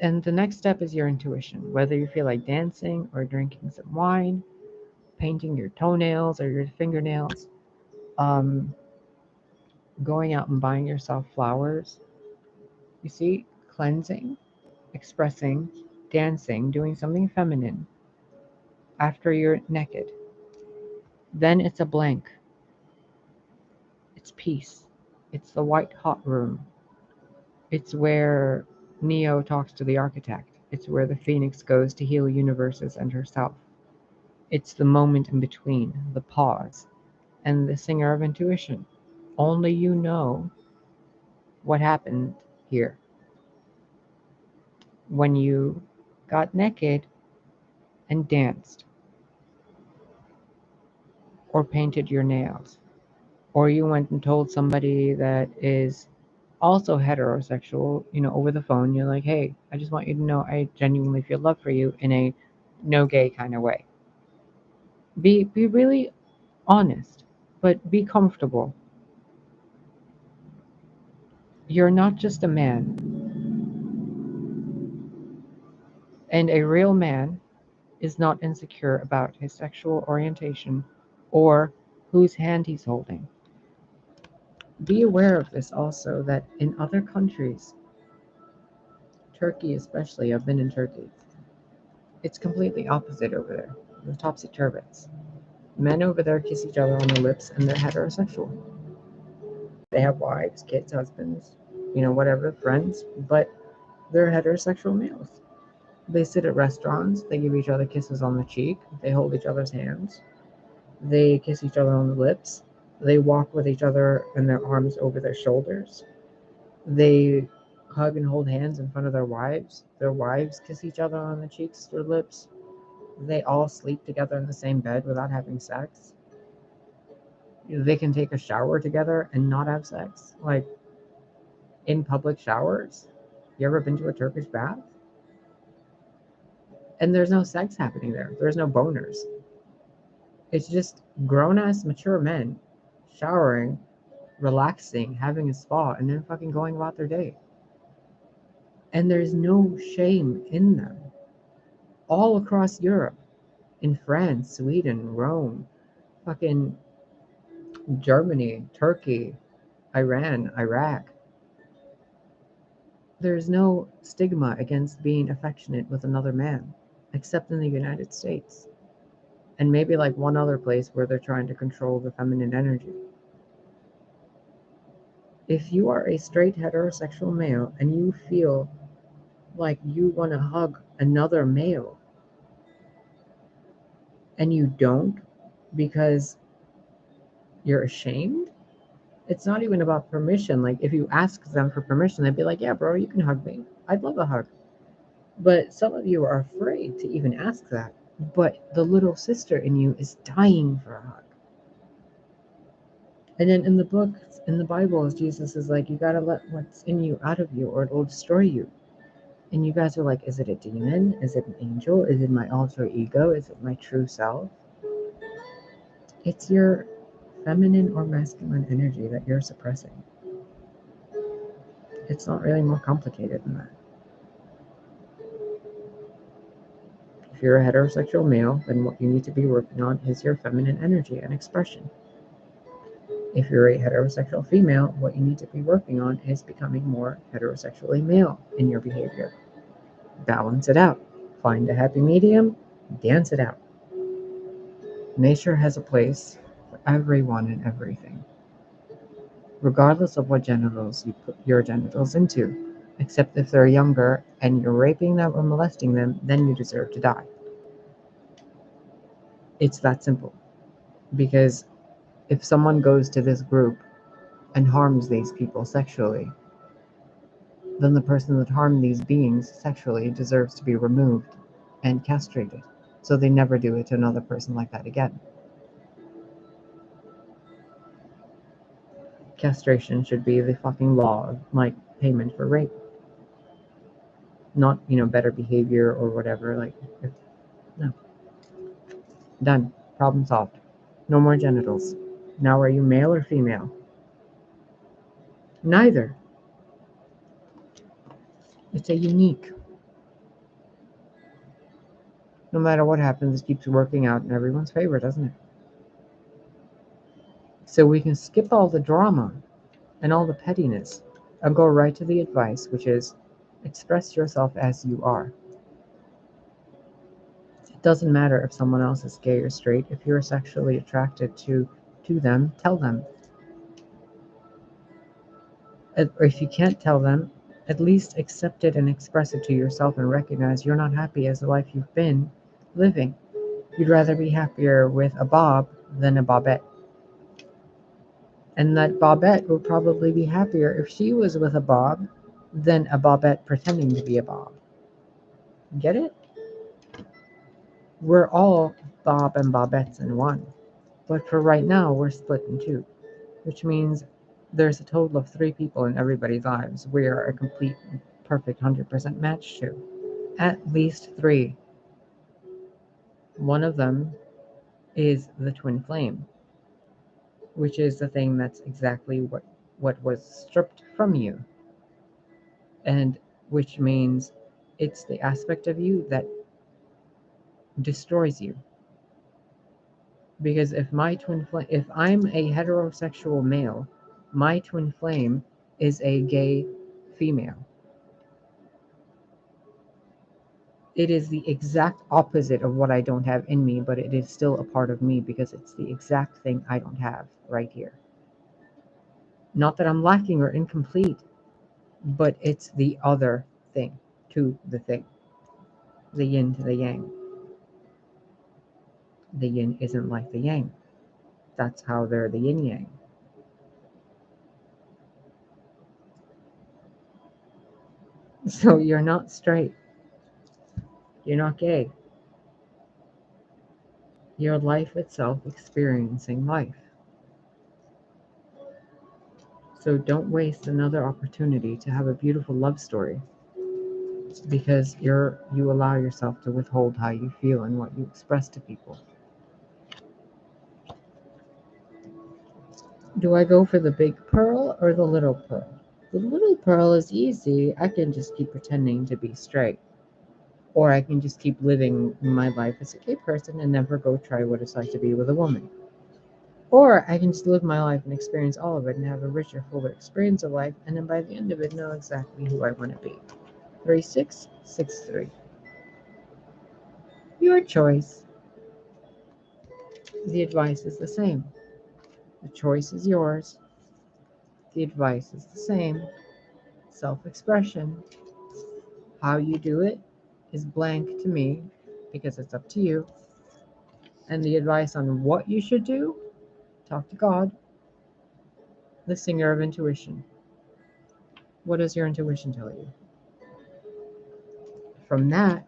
and the next step is your intuition, whether you feel like dancing or drinking some wine, painting your toenails or your fingernails, going out and buying yourself flowers. You see, cleansing, expressing, dancing, doing something feminine after you're naked. Then it's a blank. It's peace. It's the white hot room. It's where Neo talks to the architect. It's where the phoenix goes to heal universes and herself. It's the moment in between, the pause, and the singer of intuition. Only you know what happened here. When you got naked and danced, or painted your nails, or you went and told somebody that is also heterosexual, over the phone, you're like, hey, I just want you to know I genuinely feel love for you in a no gay kind of way. Be really honest, but be comfortable. You're not just a man. And a real man is not insecure about his sexual orientation or whose hand he's holding. Be aware of this also, that in other countries, Turkey especially, I've been in Turkey, it's completely opposite over there. The topsy-turvy. Men over there kiss each other on the lips and they're heterosexual. They have wives, kids, husbands, whatever, friends, but they're heterosexual males. They sit at restaurants, they give each other kisses on the cheek, they hold each other's hands, they kiss each other on the lips, they walk with each other and their arms over their shoulders, they hug and hold hands in front of their wives kiss each other on the cheeks or lips, they all sleep together in the same bed without having sex. They can take a shower together and not have sex, like in public showers. You ever been to a Turkish bath? And there's no sex happening there. There's no boners. It's just grown-ass, mature men showering, relaxing, having a spa, and then fucking going about their day. And there's no shame in them. All across Europe, in France, Sweden, Rome, fucking Germany, Turkey, Iran, Iraq, there's no stigma against being affectionate with another man, except in the United States. And maybe like one other place where they're trying to control the feminine energy. If you are a straight heterosexual male and you feel like you want to hug another male and you don't because you're ashamed, it's not even about permission. Like if you ask them for permission, they'd be like, yeah, bro, you can hug me. I'd love a hug. But some of you are afraid to even ask that. But the little sister in you is dying for a hug. And then in the book, in the Bible, Jesus is like, you got to let what's in you out of you or it will destroy you. And you guys are like, is it a demon? Is it an angel? Is it my alter ego? Is it my true self? It's your feminine or masculine energy that you're suppressing. It's not really more complicated than that. If you're a heterosexual male, then what you need to be working on is your feminine energy and expression. If you're a heterosexual female, what you need to be working on is becoming more heterosexually male in your behavior. Balance it out. Find a happy medium, dance it out. Nature has a place for everyone and everything, regardless of what genitals you put your genitals into, except if they're younger and you're raping them or molesting them, then you deserve to die. It's that simple. Because if someone goes to this group and harms these people sexually, then the person that harmed these beings sexually deserves to be removed and castrated, so they never do it to another person like that again. Castration should be the fucking law of, like, payment for rape. Not, better behavior or whatever, no. Done. Problem solved. No more genitals. Now are you male or female? Neither. It's a unique. No matter what happens, it keeps working out in everyone's favor, doesn't it? So we can skip all the drama and all the pettiness and go right to the advice, which is express yourself as you are. It doesn't matter if someone else is gay or straight. If you're sexually attracted to them, tell them. Or if you can't tell them, at least accept it and express it to yourself and recognize you're not happy as the life you've been living. You'd rather be happier with a Bob than a Bobette. And that Bobette would probably be happier if she was with a Bob than a Bobette pretending to be a Bob. Get it? We're all Bob and Bobettes in one. But for right now, we're split in two, which means there's a total of 3 people in everybody's lives we are a complete, perfect 100% match to. At least 3. One of them is the twin flame, which is the thing that's exactly what was stripped from you. And which means it's the aspect of you that destroys you. Because if my twin flame, if I'm a heterosexual male, my twin flame is a gay female. It is the exact opposite of what I don't have in me, but it is still a part of me because it's the exact thing I don't have right here. Not that I'm lacking or incomplete, but it's the other thing to the thing. The yin to the yang. The yin isn't like the yang. That's how they're the yin yang. So you're not straight. You're not gay. You're life itself experiencing life. So don't waste another opportunity to have a beautiful love story because you allow yourself to withhold how you feel and what you express to people. Do I go for the big pearl or the little pearl? The little pearl is easy. I can just keep pretending to be straight. Or I can just keep living my life as a gay person and never go try what it's like to be with a woman. Or I can just live my life and experience all of it and have a richer, fuller experience of life, and then by the end of it, know exactly who I want to be. 3663. Your choice. The advice is the same. The choice is yours. The advice is the same. Self expression. How you do it is blank to me because it's up to you. And the advice on what you should do, talk to God, the singer of intuition. What does your intuition tell you? From that,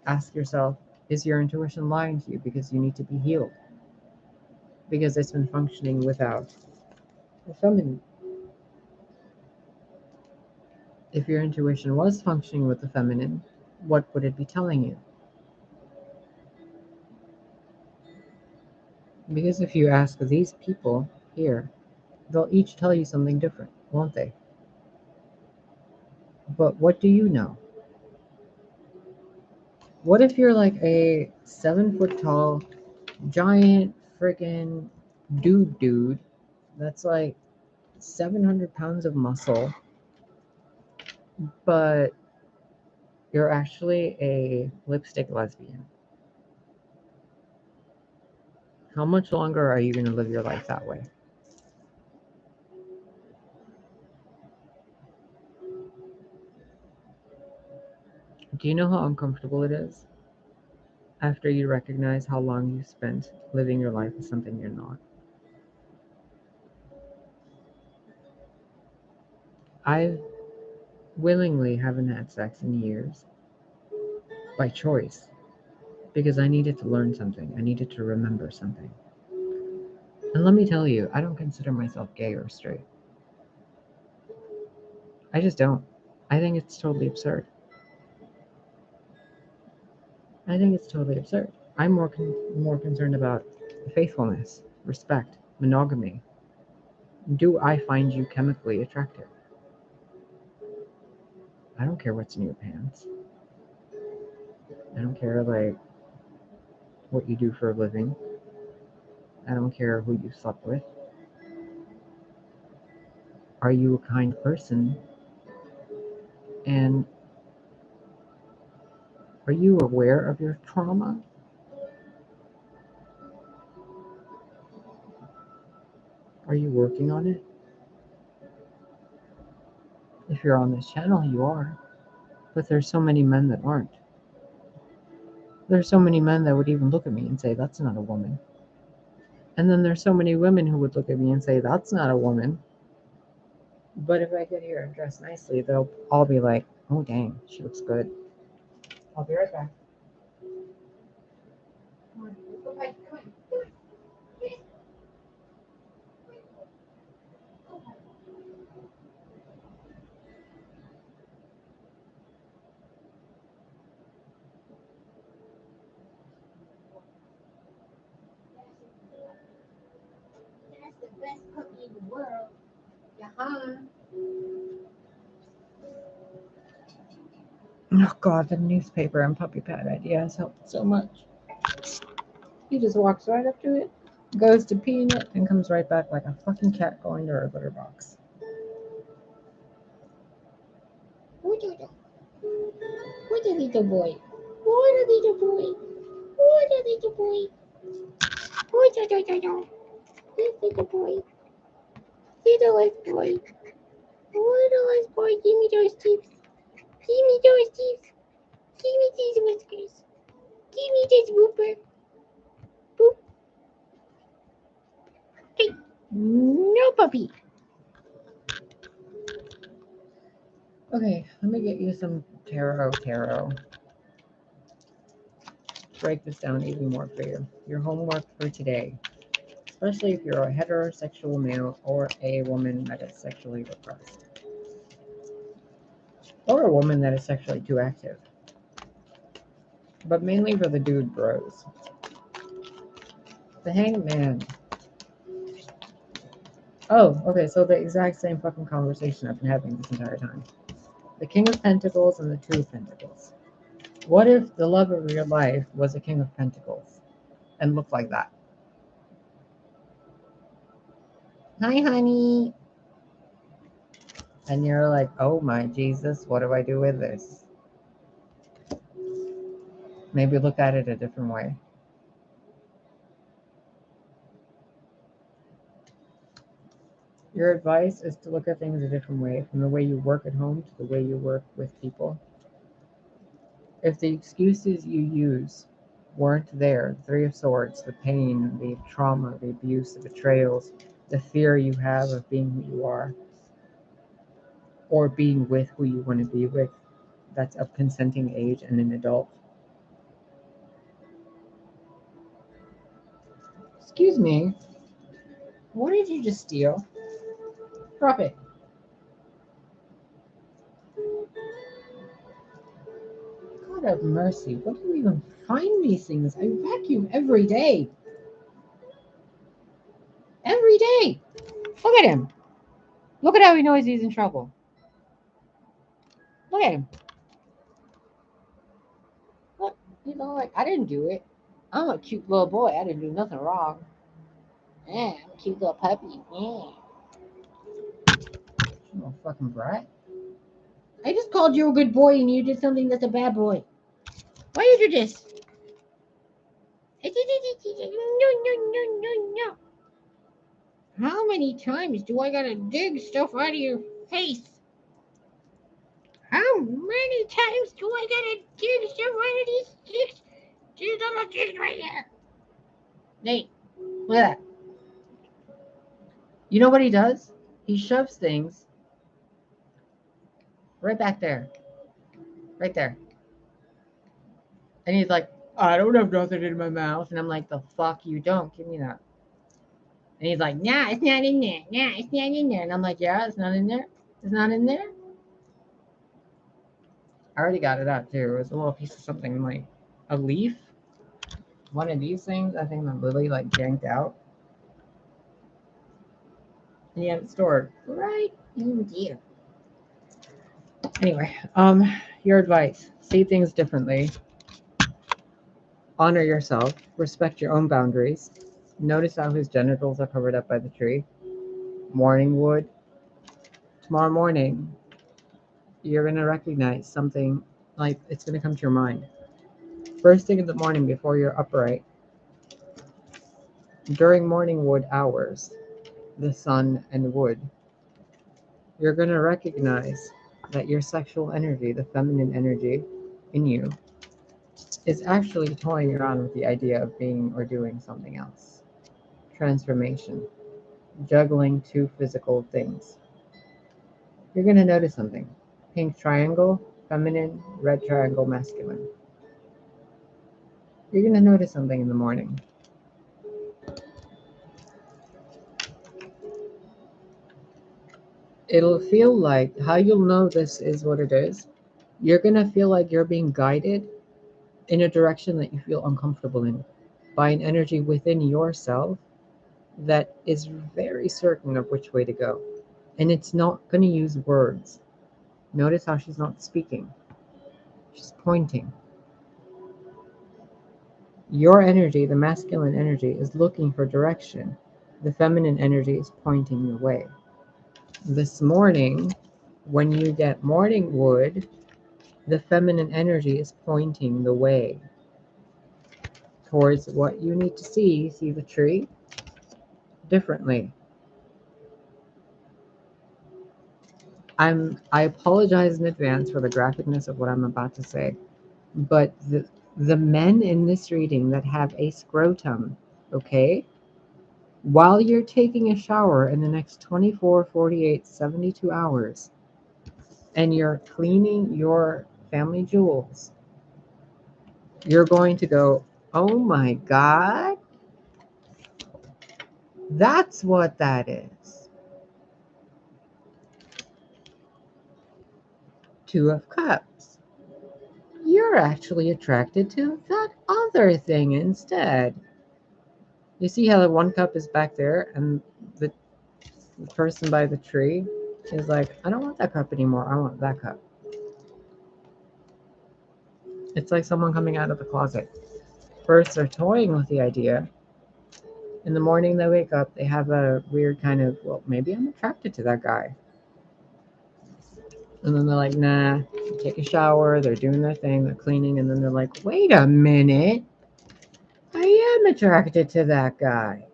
ask yourself, is your intuition lying to you because you need to be healed? Because it's been functioning without the feminine. If your intuition was functioning with the feminine, what would it be telling you? Because if you ask these people here, they'll each tell you something different, won't they? But what do you know? What if you're like a 7 foot tall, giant freaking dude that's like 700 pounds of muscle, but you're actually a lipstick lesbian? How much longer are you going to live your life that way? Do you know how uncomfortable it is after you recognize how long you spent living your life as something you're not? I willingly haven't had sex in years by choice because I needed to learn something. I needed to remember something. And let me tell you, I don't consider myself gay or straight. I just don't. I think it's totally absurd. I think it's totally absurd. I'm more concerned about faithfulness, respect, monogamy. Do I find you chemically attractive? I don't care what's in your pants. I don't care like what you do for a living. I don't care who you slept with. Are you a kind person? And are you aware of your trauma? Are you working on it? If you're on this channel, you are. But there's so many men that aren't. There's so many men that would even look at me and say, that's not a woman. And then there's so many women who would look at me and say, that's not a woman. But if I get here and dress nicely, they'll all be like, oh, dang, she looks good. I'll be right back. That's the best cookie in the world. Yeah. Oh God, the newspaper and puppy pad idea has helped so much. He just walks right up to it, goes to pee in it, and comes right back like a fucking cat going to her litter box. What a little boy. What a little boy. What a little boy. What a little boy. Littlest boy. Littlest boy. Give me those teeth. Give me those teeth. Give me these whiskers. Give me this whooper. Boop. Hey. No puppy. Okay, let me get you some tarot. Break this down even more for you. Your homework for today, especially if you're a heterosexual male or a woman that is sexually repressed, or a woman that is sexually too active, but mainly for the dude bros. The Hanged Man. Oh, okay, so the exact same fucking conversation I've been having this entire time. The King of Pentacles and the Two of Pentacles. What if the love of your life was a King of Pentacles and looked like that? Hi, honey. And you're like, oh my Jesus, what do I do with this? Maybe look at it a different way. Your advice is to look at things a different way, from the way you work at home to the way you work with people. If the excuses you use weren't there, the Three of Swords, the pain, the trauma, the abuse, the betrayals, the fear you have of being who you are, or being with who you want to be with, that's of consenting age and an adult. Excuse me, what did you just steal? Drop it. God have mercy, where do you even find these things? I vacuum every day. Every day. Look at him. Look at how he knows he's in trouble. Look at him. Look, you know, like, I didn't do it. I'm a cute little boy. I didn't do nothing wrong. Yeah, I'm a cute little puppy. Yeah. You little fucking brat. I just called you a good boy and you did something that's a bad boy. Why you do this? No, no, no, no, no. How many times do I gotta dig stuff out of your face? How many times do I gotta dig stuff out of these sticks? These little sticks right here. Nate, look at that. You know what he does? He shoves things right back there. Right there. And he's like, I don't have nothing in my mouth. And I'm like, the fuck you don't. Give me that. And he's like, nah, it's not in there. Nah, it's not in there. And I'm like, yeah, it's not in there. It's not in there. I already got it out too. It was a little piece of something like a leaf. One of these things, I think that Lily like yanked out. And he had it stored right in here. Anyway, your advice. See things differently. Honor yourself. Respect your own boundaries. Notice how his genitals are covered up by the tree. Morning wood. Tomorrow morning, you're going to recognize something, like it's going to come to your mind. First thing in the morning before you're upright, during morning wood hours, the sun and wood, you're going to recognize that your sexual energy, the feminine energy in you, is actually toying around with the idea of being or doing something else. Transformation, juggling two physical things. You're going to notice something. Pink triangle, feminine, red triangle, masculine. You're going to notice something in the morning. It'll feel like, how you'll know this is what it is, you're going to feel like you're being guided in a direction that you feel uncomfortable in by an energy within yourself that is very certain of which way to go. And it's not going to use words. Notice how she's not speaking. She's pointing. Your energy, the masculine energy, is looking for direction. The feminine energy is pointing the way. This morning, when you get morning wood, the feminine energy is pointing the way towards what you need to see. See the tree? Differently. I apologize in advance for the graphicness of what I'm about to say, but the men in this reading that have a scrotum, okay, while you're taking a shower in the next 24, 48, 72 hours, and you're cleaning your family jewels, you're going to go, oh my God, that's what that is. Two of Cups. You're actually attracted to that other thing instead. You see how the one cup is back there and the person by the tree is like, I don't want that cup anymore. I want that cup. It's like someone coming out of the closet. First, they're toying with the idea. In the morning, they wake up, they have a weird kind of, well, maybe I'm attracted to that guy. And then they're like, nah, they take a shower, they're doing their thing, they're cleaning, and then they're like, wait a minute, I am attracted to that guy.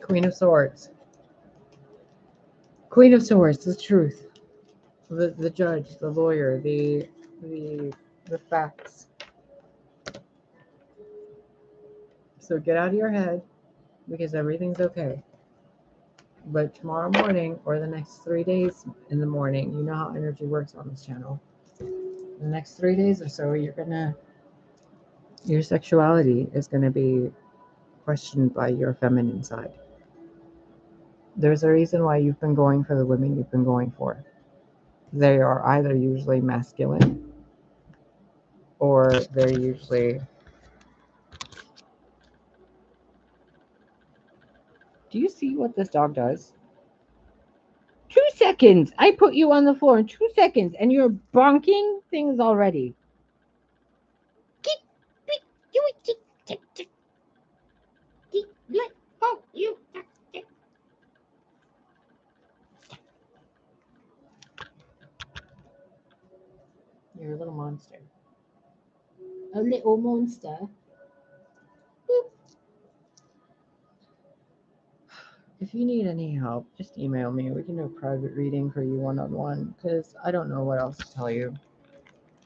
Queen of Swords. Queen of Swords, the truth. The judge, the lawyer, the facts. So get out of your head because everything's okay. But tomorrow morning or the next 3 days in the morning, you know how energy works on this channel. The next 3 days or so, your sexuality is gonna be questioned by your feminine side. There's a reason why you've been going for the women you've been going for. They are either usually masculine or they're usually. Do you see what this dog does? 2 seconds. I put you on the floor in 2 seconds and you're bonking things already. You're a little monster. A little monster. If you need any help, just email me. We can do a private reading for you one-on-one because I don't know what else to tell you.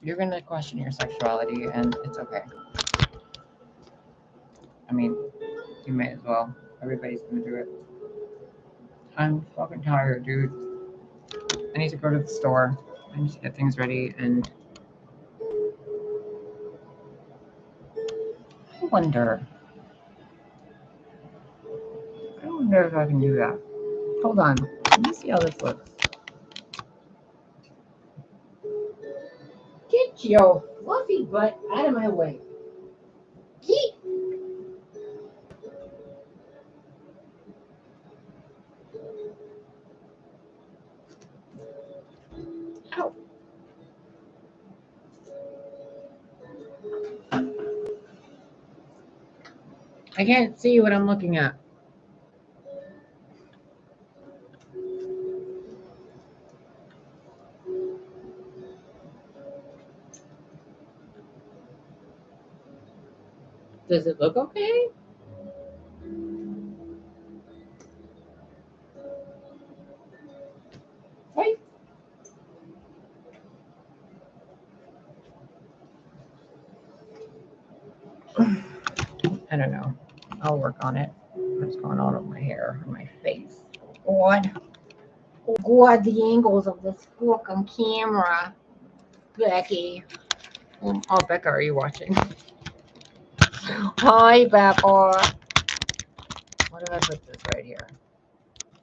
You're going to question your sexuality and it's okay. I mean, you may as well. Everybody's going to do it. I'm fucking tired, dude. I need to go to the store. I need to get things ready and I wonder if I can do that. Hold on. Let me see how this looks. Get your fluffy butt out of my way. Get. Ow. I can't see what I'm looking at. Does it look okay? Wait. I don't know. I'll work on it. What's going on with my hair and my face? God. Oh God, the angles of this fucking camera. Becky. Oh, Becca, are you watching? Hi, Becca. What if I put this right here?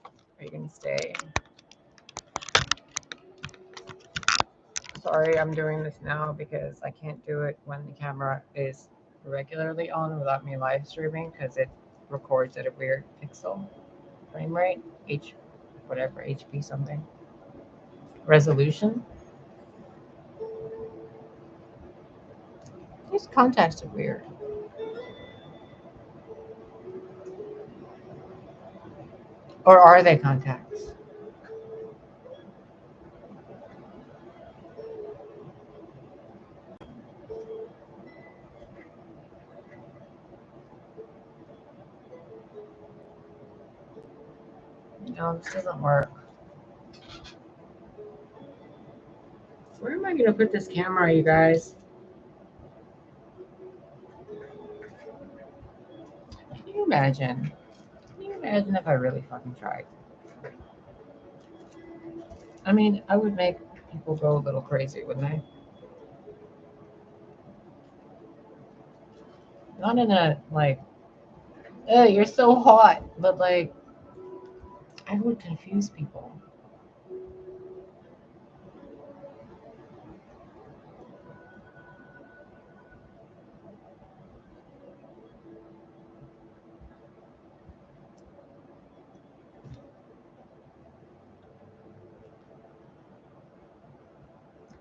Are you going to stay? Sorry, I'm doing this now because I can't do it when the camera is regularly on without me live streaming because it records at a weird pixel frame rate, HP something. Resolution? These contacts are weird. Or are they contacts? No, this doesn't work. Where am I going to put this camera, you guys? Can you imagine? Can you imagine if I really fucking tried? I mean, I would make people go a little crazy, wouldn't I? Not in a, like, oh, you're so hot, but like, I would confuse people.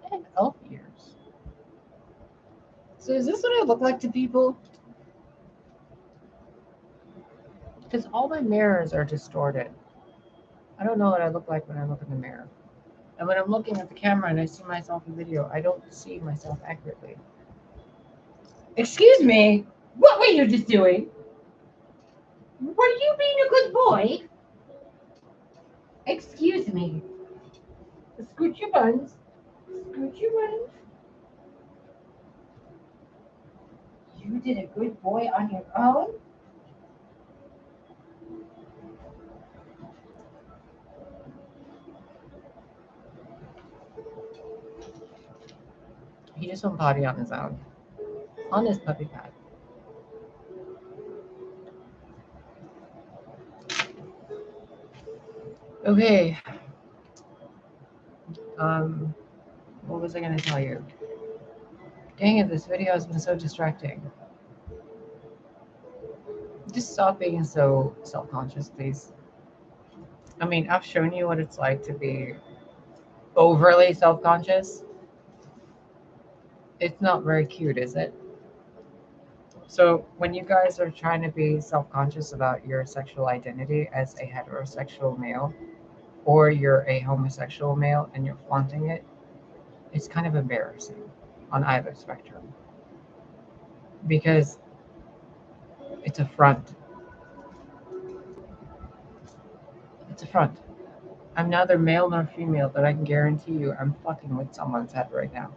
I have elf ears. So is this what I look like to people? Because all my mirrors are distorted. I don't know what I look like when I look in the mirror. And when I'm looking at the camera and I see myself in video, I don't see myself accurately. Excuse me, what were you just doing? Were you being a good boy? Excuse me. Scoot your buns. Scoot your buns. You did a good boy on your own? He just went potty on his own. On his puppy pad. Okay. What was I going to tell you? Dang it, this video has been so distracting. Just stop being so self-conscious, please. I mean, I've shown you what it's like to be overly self-conscious. It's not very cute, is it? So when you guys are trying to be self-conscious about your sexual identity as a heterosexual male, or you're a homosexual male and you're flaunting it, it's kind of embarrassing on either spectrum. Because it's a front. It's a front. I'm neither male nor female, but I can guarantee you I'm fucking with someone's head right now.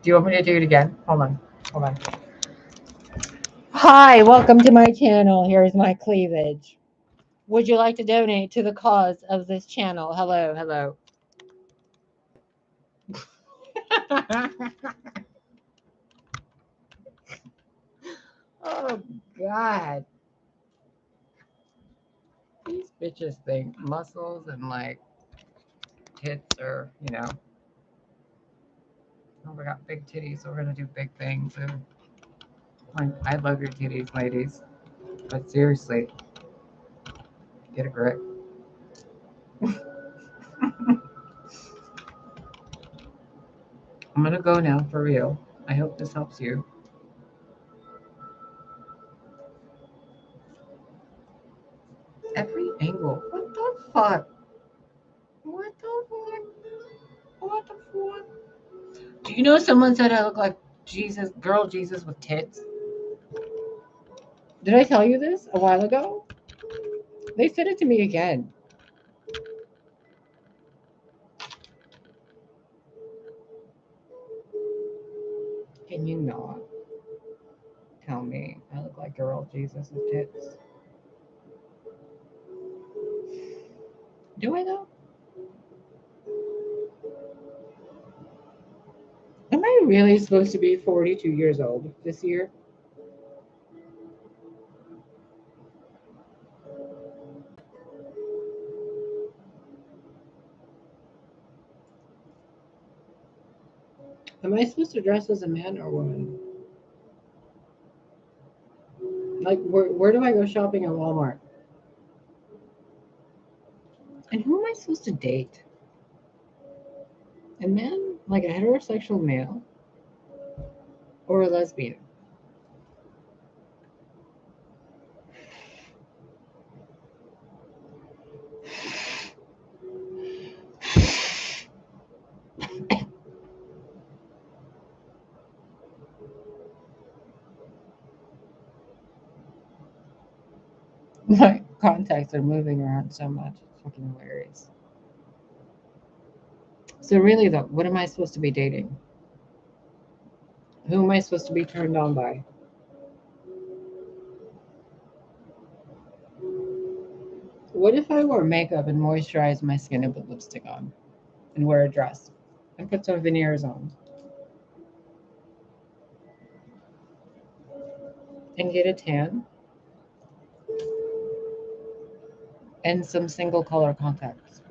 Do you want me to do it again? Hold on. Hold on. Hi, welcome to my channel. Here's my cleavage. Would you like to donate to the cause of this channel? Hello, hello. Oh, God. These bitches think muscles and like tits are, oh, we got big titties, so we're gonna do big things. And like, I love your titties, ladies, but seriously, get a grip. I'm gonna go now for real. I hope this helps you. Every angle. What the fuck? What the fuck? What the fuck? Do you know someone said I look like Jesus, girl Jesus with tits? Did I tell you this a while ago? They said it to me again. Can you not tell me I look like girl Jesus with tits? Do I though? Am I really supposed to be 42 years old this year? Am I supposed to dress as a man or woman? Like, where do I go shopping at Walmart? And who am I supposed to date? A man, like a heterosexual male, or a lesbian? My contacts are moving around so much. It's fucking hilarious. So really though, what am I supposed to be dating? Who am I supposed to be turned on by? What if I wore makeup and moisturized my skin and put lipstick on and wear a dress and put some veneers on and get a tan and some single color contacts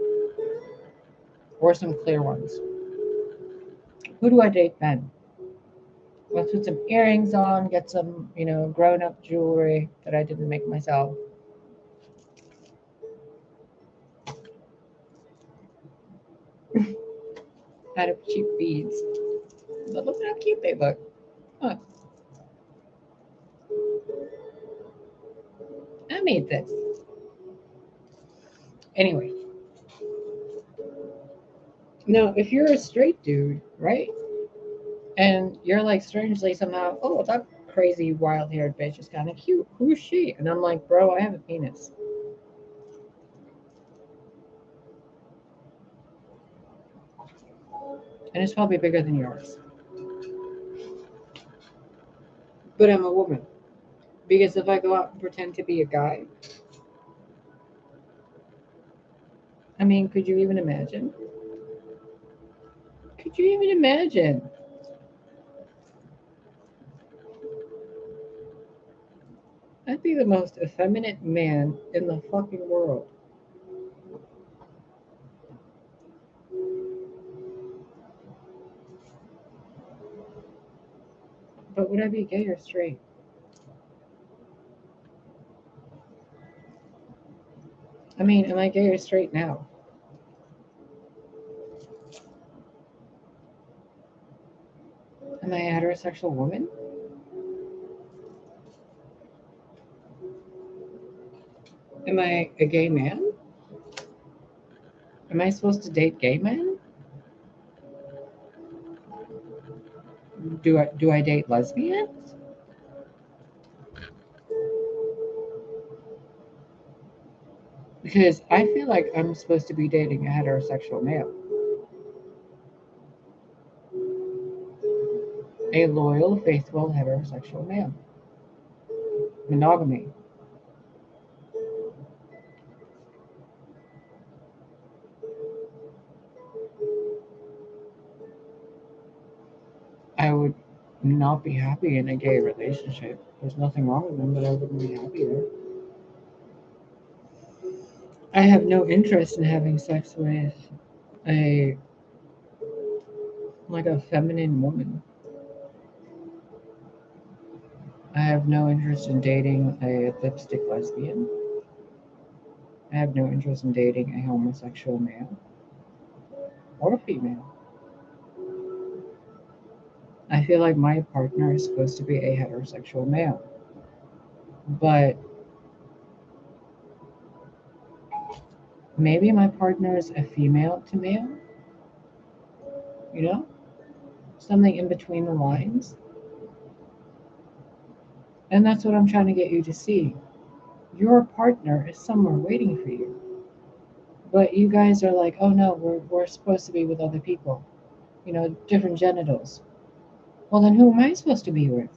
or some clear ones? Who do I date then? Let's put some earrings on, get some, grown up jewelry that I didn't make myself. Out of cheap beads. But look at how cute they look. Huh. I made this. Anyway. Now, if you're a straight dude, right? And you're like strangely somehow, oh, that crazy wild haired bitch is kind of cute. Who's she? And I'm like, bro, I have a penis. And it's probably bigger than yours. But I'm a woman. Because if I go out and pretend to be a guy, I mean, could you even imagine? Could you even imagine? I'd be the most effeminate man in the fucking world. But would I be gay or straight? I mean, am I gay or straight now? Am I a heterosexual woman? Am I a gay man? Am I supposed to date gay men? Do I date lesbians? Because I feel like I'm supposed to be dating a heterosexual male. A loyal, faithful heterosexual male. Monogamy. I would not be happy in a gay relationship. There's nothing wrong with them, but I wouldn't be happy there. I have no interest in having sex with a like a feminine woman. I have no interest in dating a lipstick lesbian. I have no interest in dating a homosexual male or female. I feel like my partner is supposed to be a heterosexual male. But maybe my partner is a female to male, you know? Something in between the lines. And that's what I'm trying to get you to see. Your partner is somewhere waiting for you. But you guys are like, oh no, we're supposed to be with other people, different genitals. Well, then who am I supposed to be with?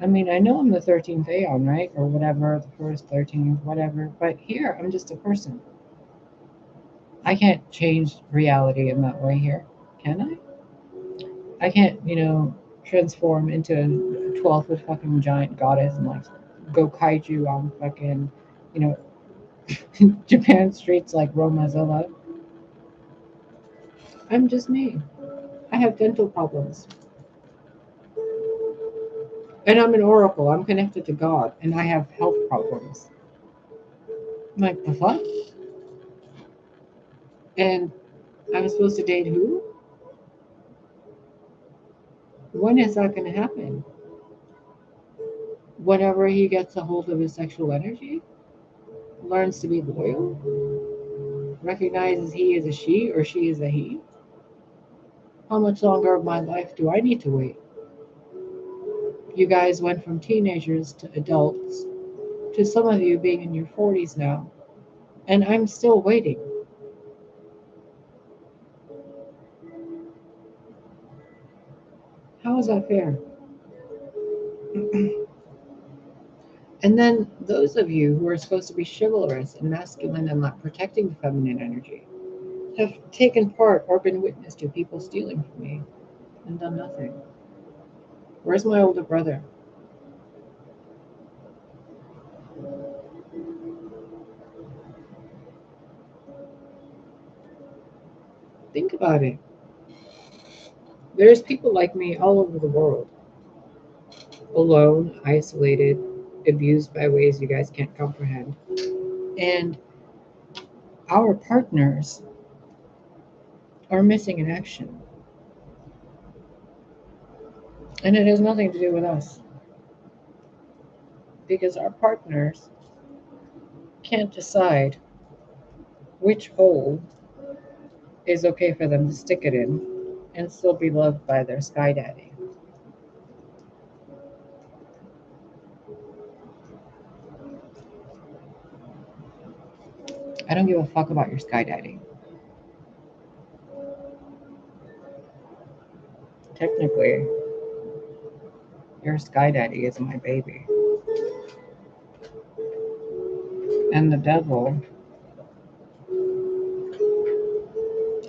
I mean, I know I'm the 13th Aeon, right? Or whatever, the first 13th, whatever. But here, I'm just a person. I can't change reality in that way here, can I? I can't, transform into a 12-foot fucking giant goddess and like go kaiju on fucking, you know, Japan streets like Romazilla. I'm just me. I have dental problems. And I'm an oracle. I'm connected to God and I have health problems. I'm like, the fuck? And I'm supposed to date who? When is that going to happen? Whenever he gets a hold of his sexual energy, learns to be loyal, recognizes he is a she or she is a he. How much longer of my life do I need to wait? You guys went from teenagers to adults, to some of you being in your 40s now, and I'm still waiting. How is that fair? And then those of you who are supposed to be chivalrous and masculine and not protecting the feminine energy have taken part or been witness to people stealing from me and done nothing. Where's my older brother? Think about it. There's people like me all over the world, alone, isolated, abused by ways you guys can't comprehend. And our partners are missing in action. And it has nothing to do with us. Because our partners can't decide which hole is okay for them to stick it in and still be loved by their sky daddy. I don't give a fuck about your sky daddy. Technically, your sky daddy is my baby. And the devil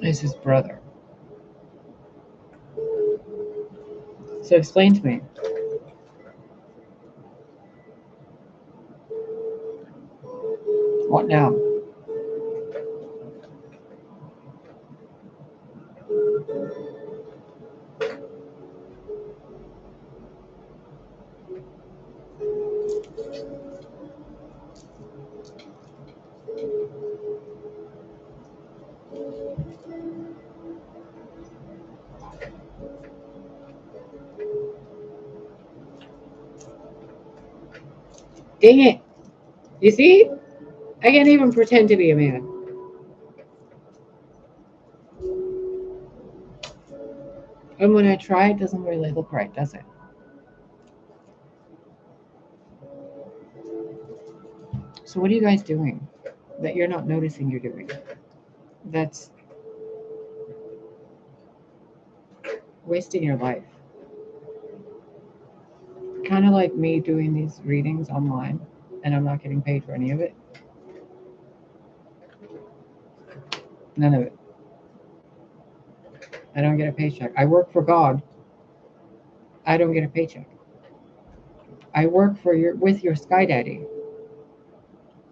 is his brother. So explain to me. What now? Dang it. You see? I can't even pretend to be a man. And when I try, it doesn't really look right, does it? So what are you guys doing that you're not noticing you're doing? That's wasting your life. Kind of like me doing these readings online, and I'm not getting paid for any of it. None of it. I don't get a paycheck. I work for God. I don't get a paycheck. I work with your sky daddy,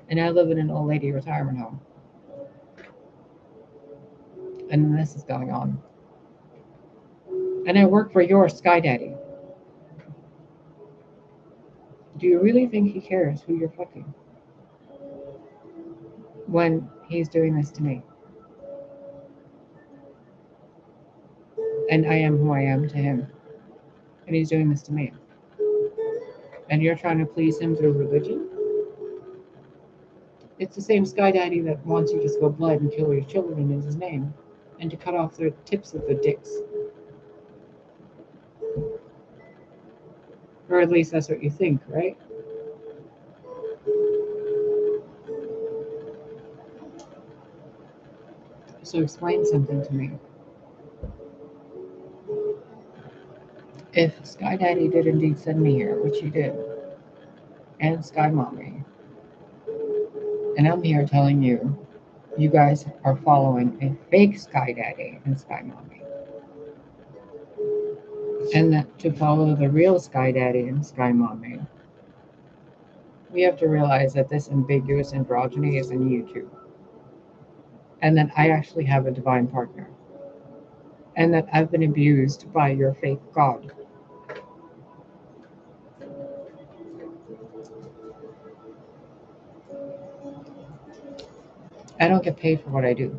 and I live in an old lady retirement home. And this is going on. And I work for your sky daddy. Do you really think he cares who you're fucking when he's doing this to me? And I am who I am to him. And he's doing this to me. And you're trying to please him through religion? It's the same sky daddy that wants you to spill blood and kill your children in his name, and to cut off the tips of their dicks. Or at least that's what you think, right? So explain something to me. If Sky Daddy did indeed send me here, which he did, and Sky Mommy, and I'm here telling you, you guys are following a fake Sky Daddy and Sky Mommy, and that to follow the real Sky Daddy and Sky Mommy, we have to realize that this ambiguous androgyny is in you too, and that I actually have a divine partner, and that I've been abused by your fake God. I don't get paid for what I do,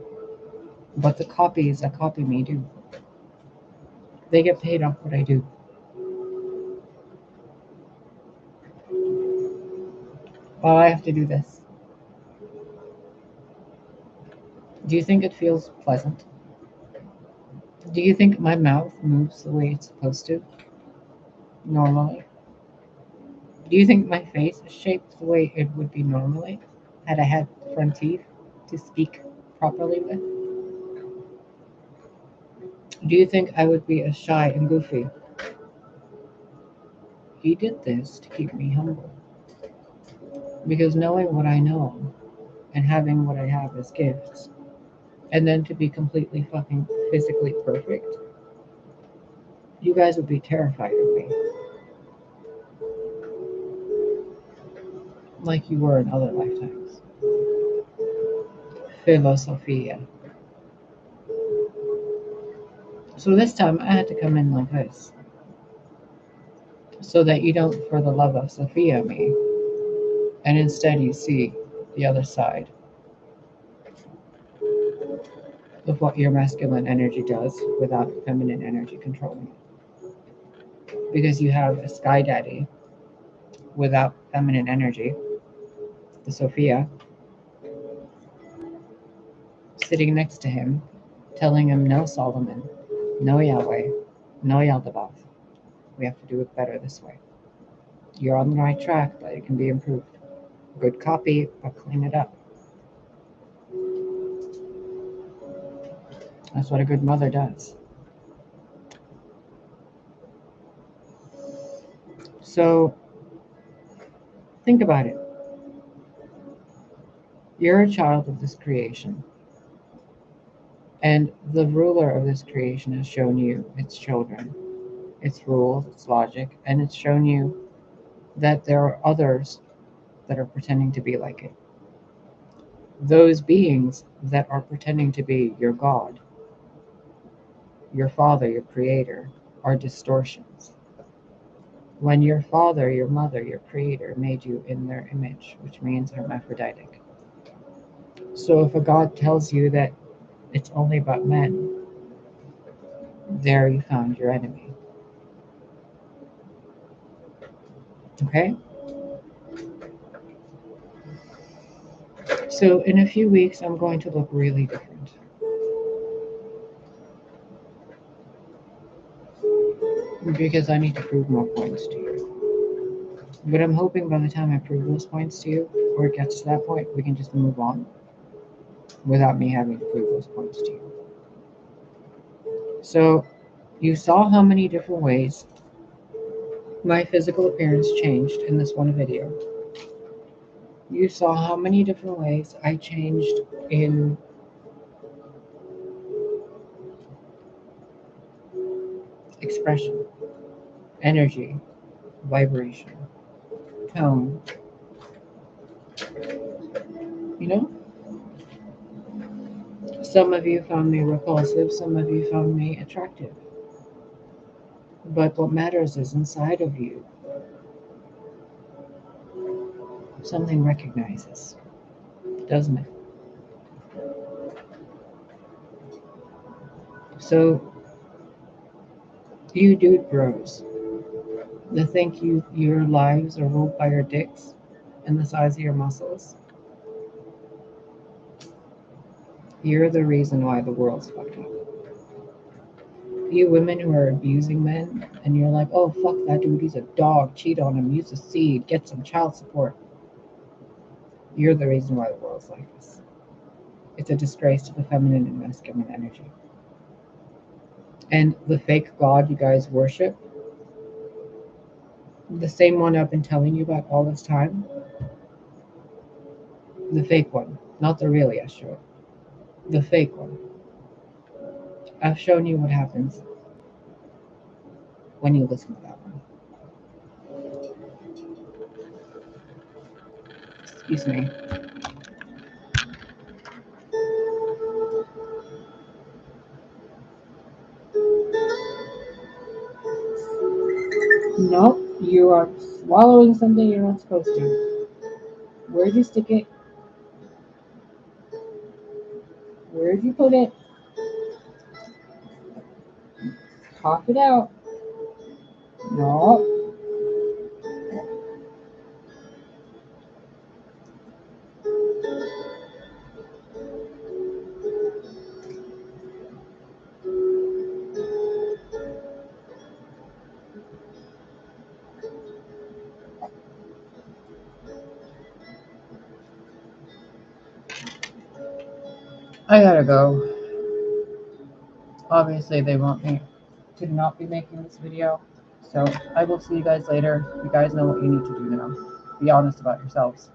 but the copies that copy me do. They get paid off what I do. Well, I have to do this. Do you think it feels pleasant? Do you think my mouth moves the way it's supposed to, normally? Do you think my face is shaped the way it would be normally, had I had front teeth to speak properly with? Do you think I would be as shy and goofy? He did this to keep me humble. Because knowing what I know and having what I have as gifts, and then to be completely fucking physically perfect, you guys would be terrified of me. Like you were in other lifetimes. Philosophia. So this time I had to come in like this. So that you don't, for the love of Sophia, me, and instead you see the other side of what your masculine energy does without feminine energy controlling it. Because you have a sky daddy without feminine energy, the Sophia, sitting next to him, telling him, no, Solomon, no, Yahweh, no, Yaldabaoth. We have to do it better this way. You're on the right track, but it can be improved. Good copy, but clean it up. That's what a good mother does. So, think about it. You're a child of this creation. And the ruler of this creation has shown you its children, its rules, its logic, and it's shown you that there are others that are pretending to be like it. Those beings that are pretending to be your God, your father, your creator, are distortions. When your father, your mother, your creator made you in their image, which means hermaphroditic. So if a God tells you that it's only about men, there you found your enemy. Okay? So in a few weeks, I'm going to look really different. Because I need to prove more points to you. But I'm hoping by the time I prove those points to you, or it gets to that point, we can just move on without me having to prove those points to you. So you saw how many different ways my physical appearance changed in this one video. You saw how many different ways I changed in expression, energy, vibration, tone. You know? Some of you found me repulsive, some of you found me attractive. But what matters is inside of you, something recognizes, doesn't it? So, you dude bros that think your lives are ruled by your dicks and the size of your muscles, you're the reason why the world's fucked up. You women who are abusing men and you're like, oh, fuck that dude, he's a dog, cheat on him, use a seed, get some child support. You're the reason why the world's like this. It's a disgrace to the feminine and masculine energy. And the fake God you guys worship, the same one I've been telling you about all this time, the fake one, not the real Yeshua, the fake one. I've shown you what happens when you listen to that one. Excuse me. Nope, you are swallowing something you're not supposed to. Where'd you stick it? Where'd you put it? Cough it out. No. I gotta go. Obviously, they want me to not be making this video. So I will see you guys later. You guys know what you need to do now. Be honest about yourselves.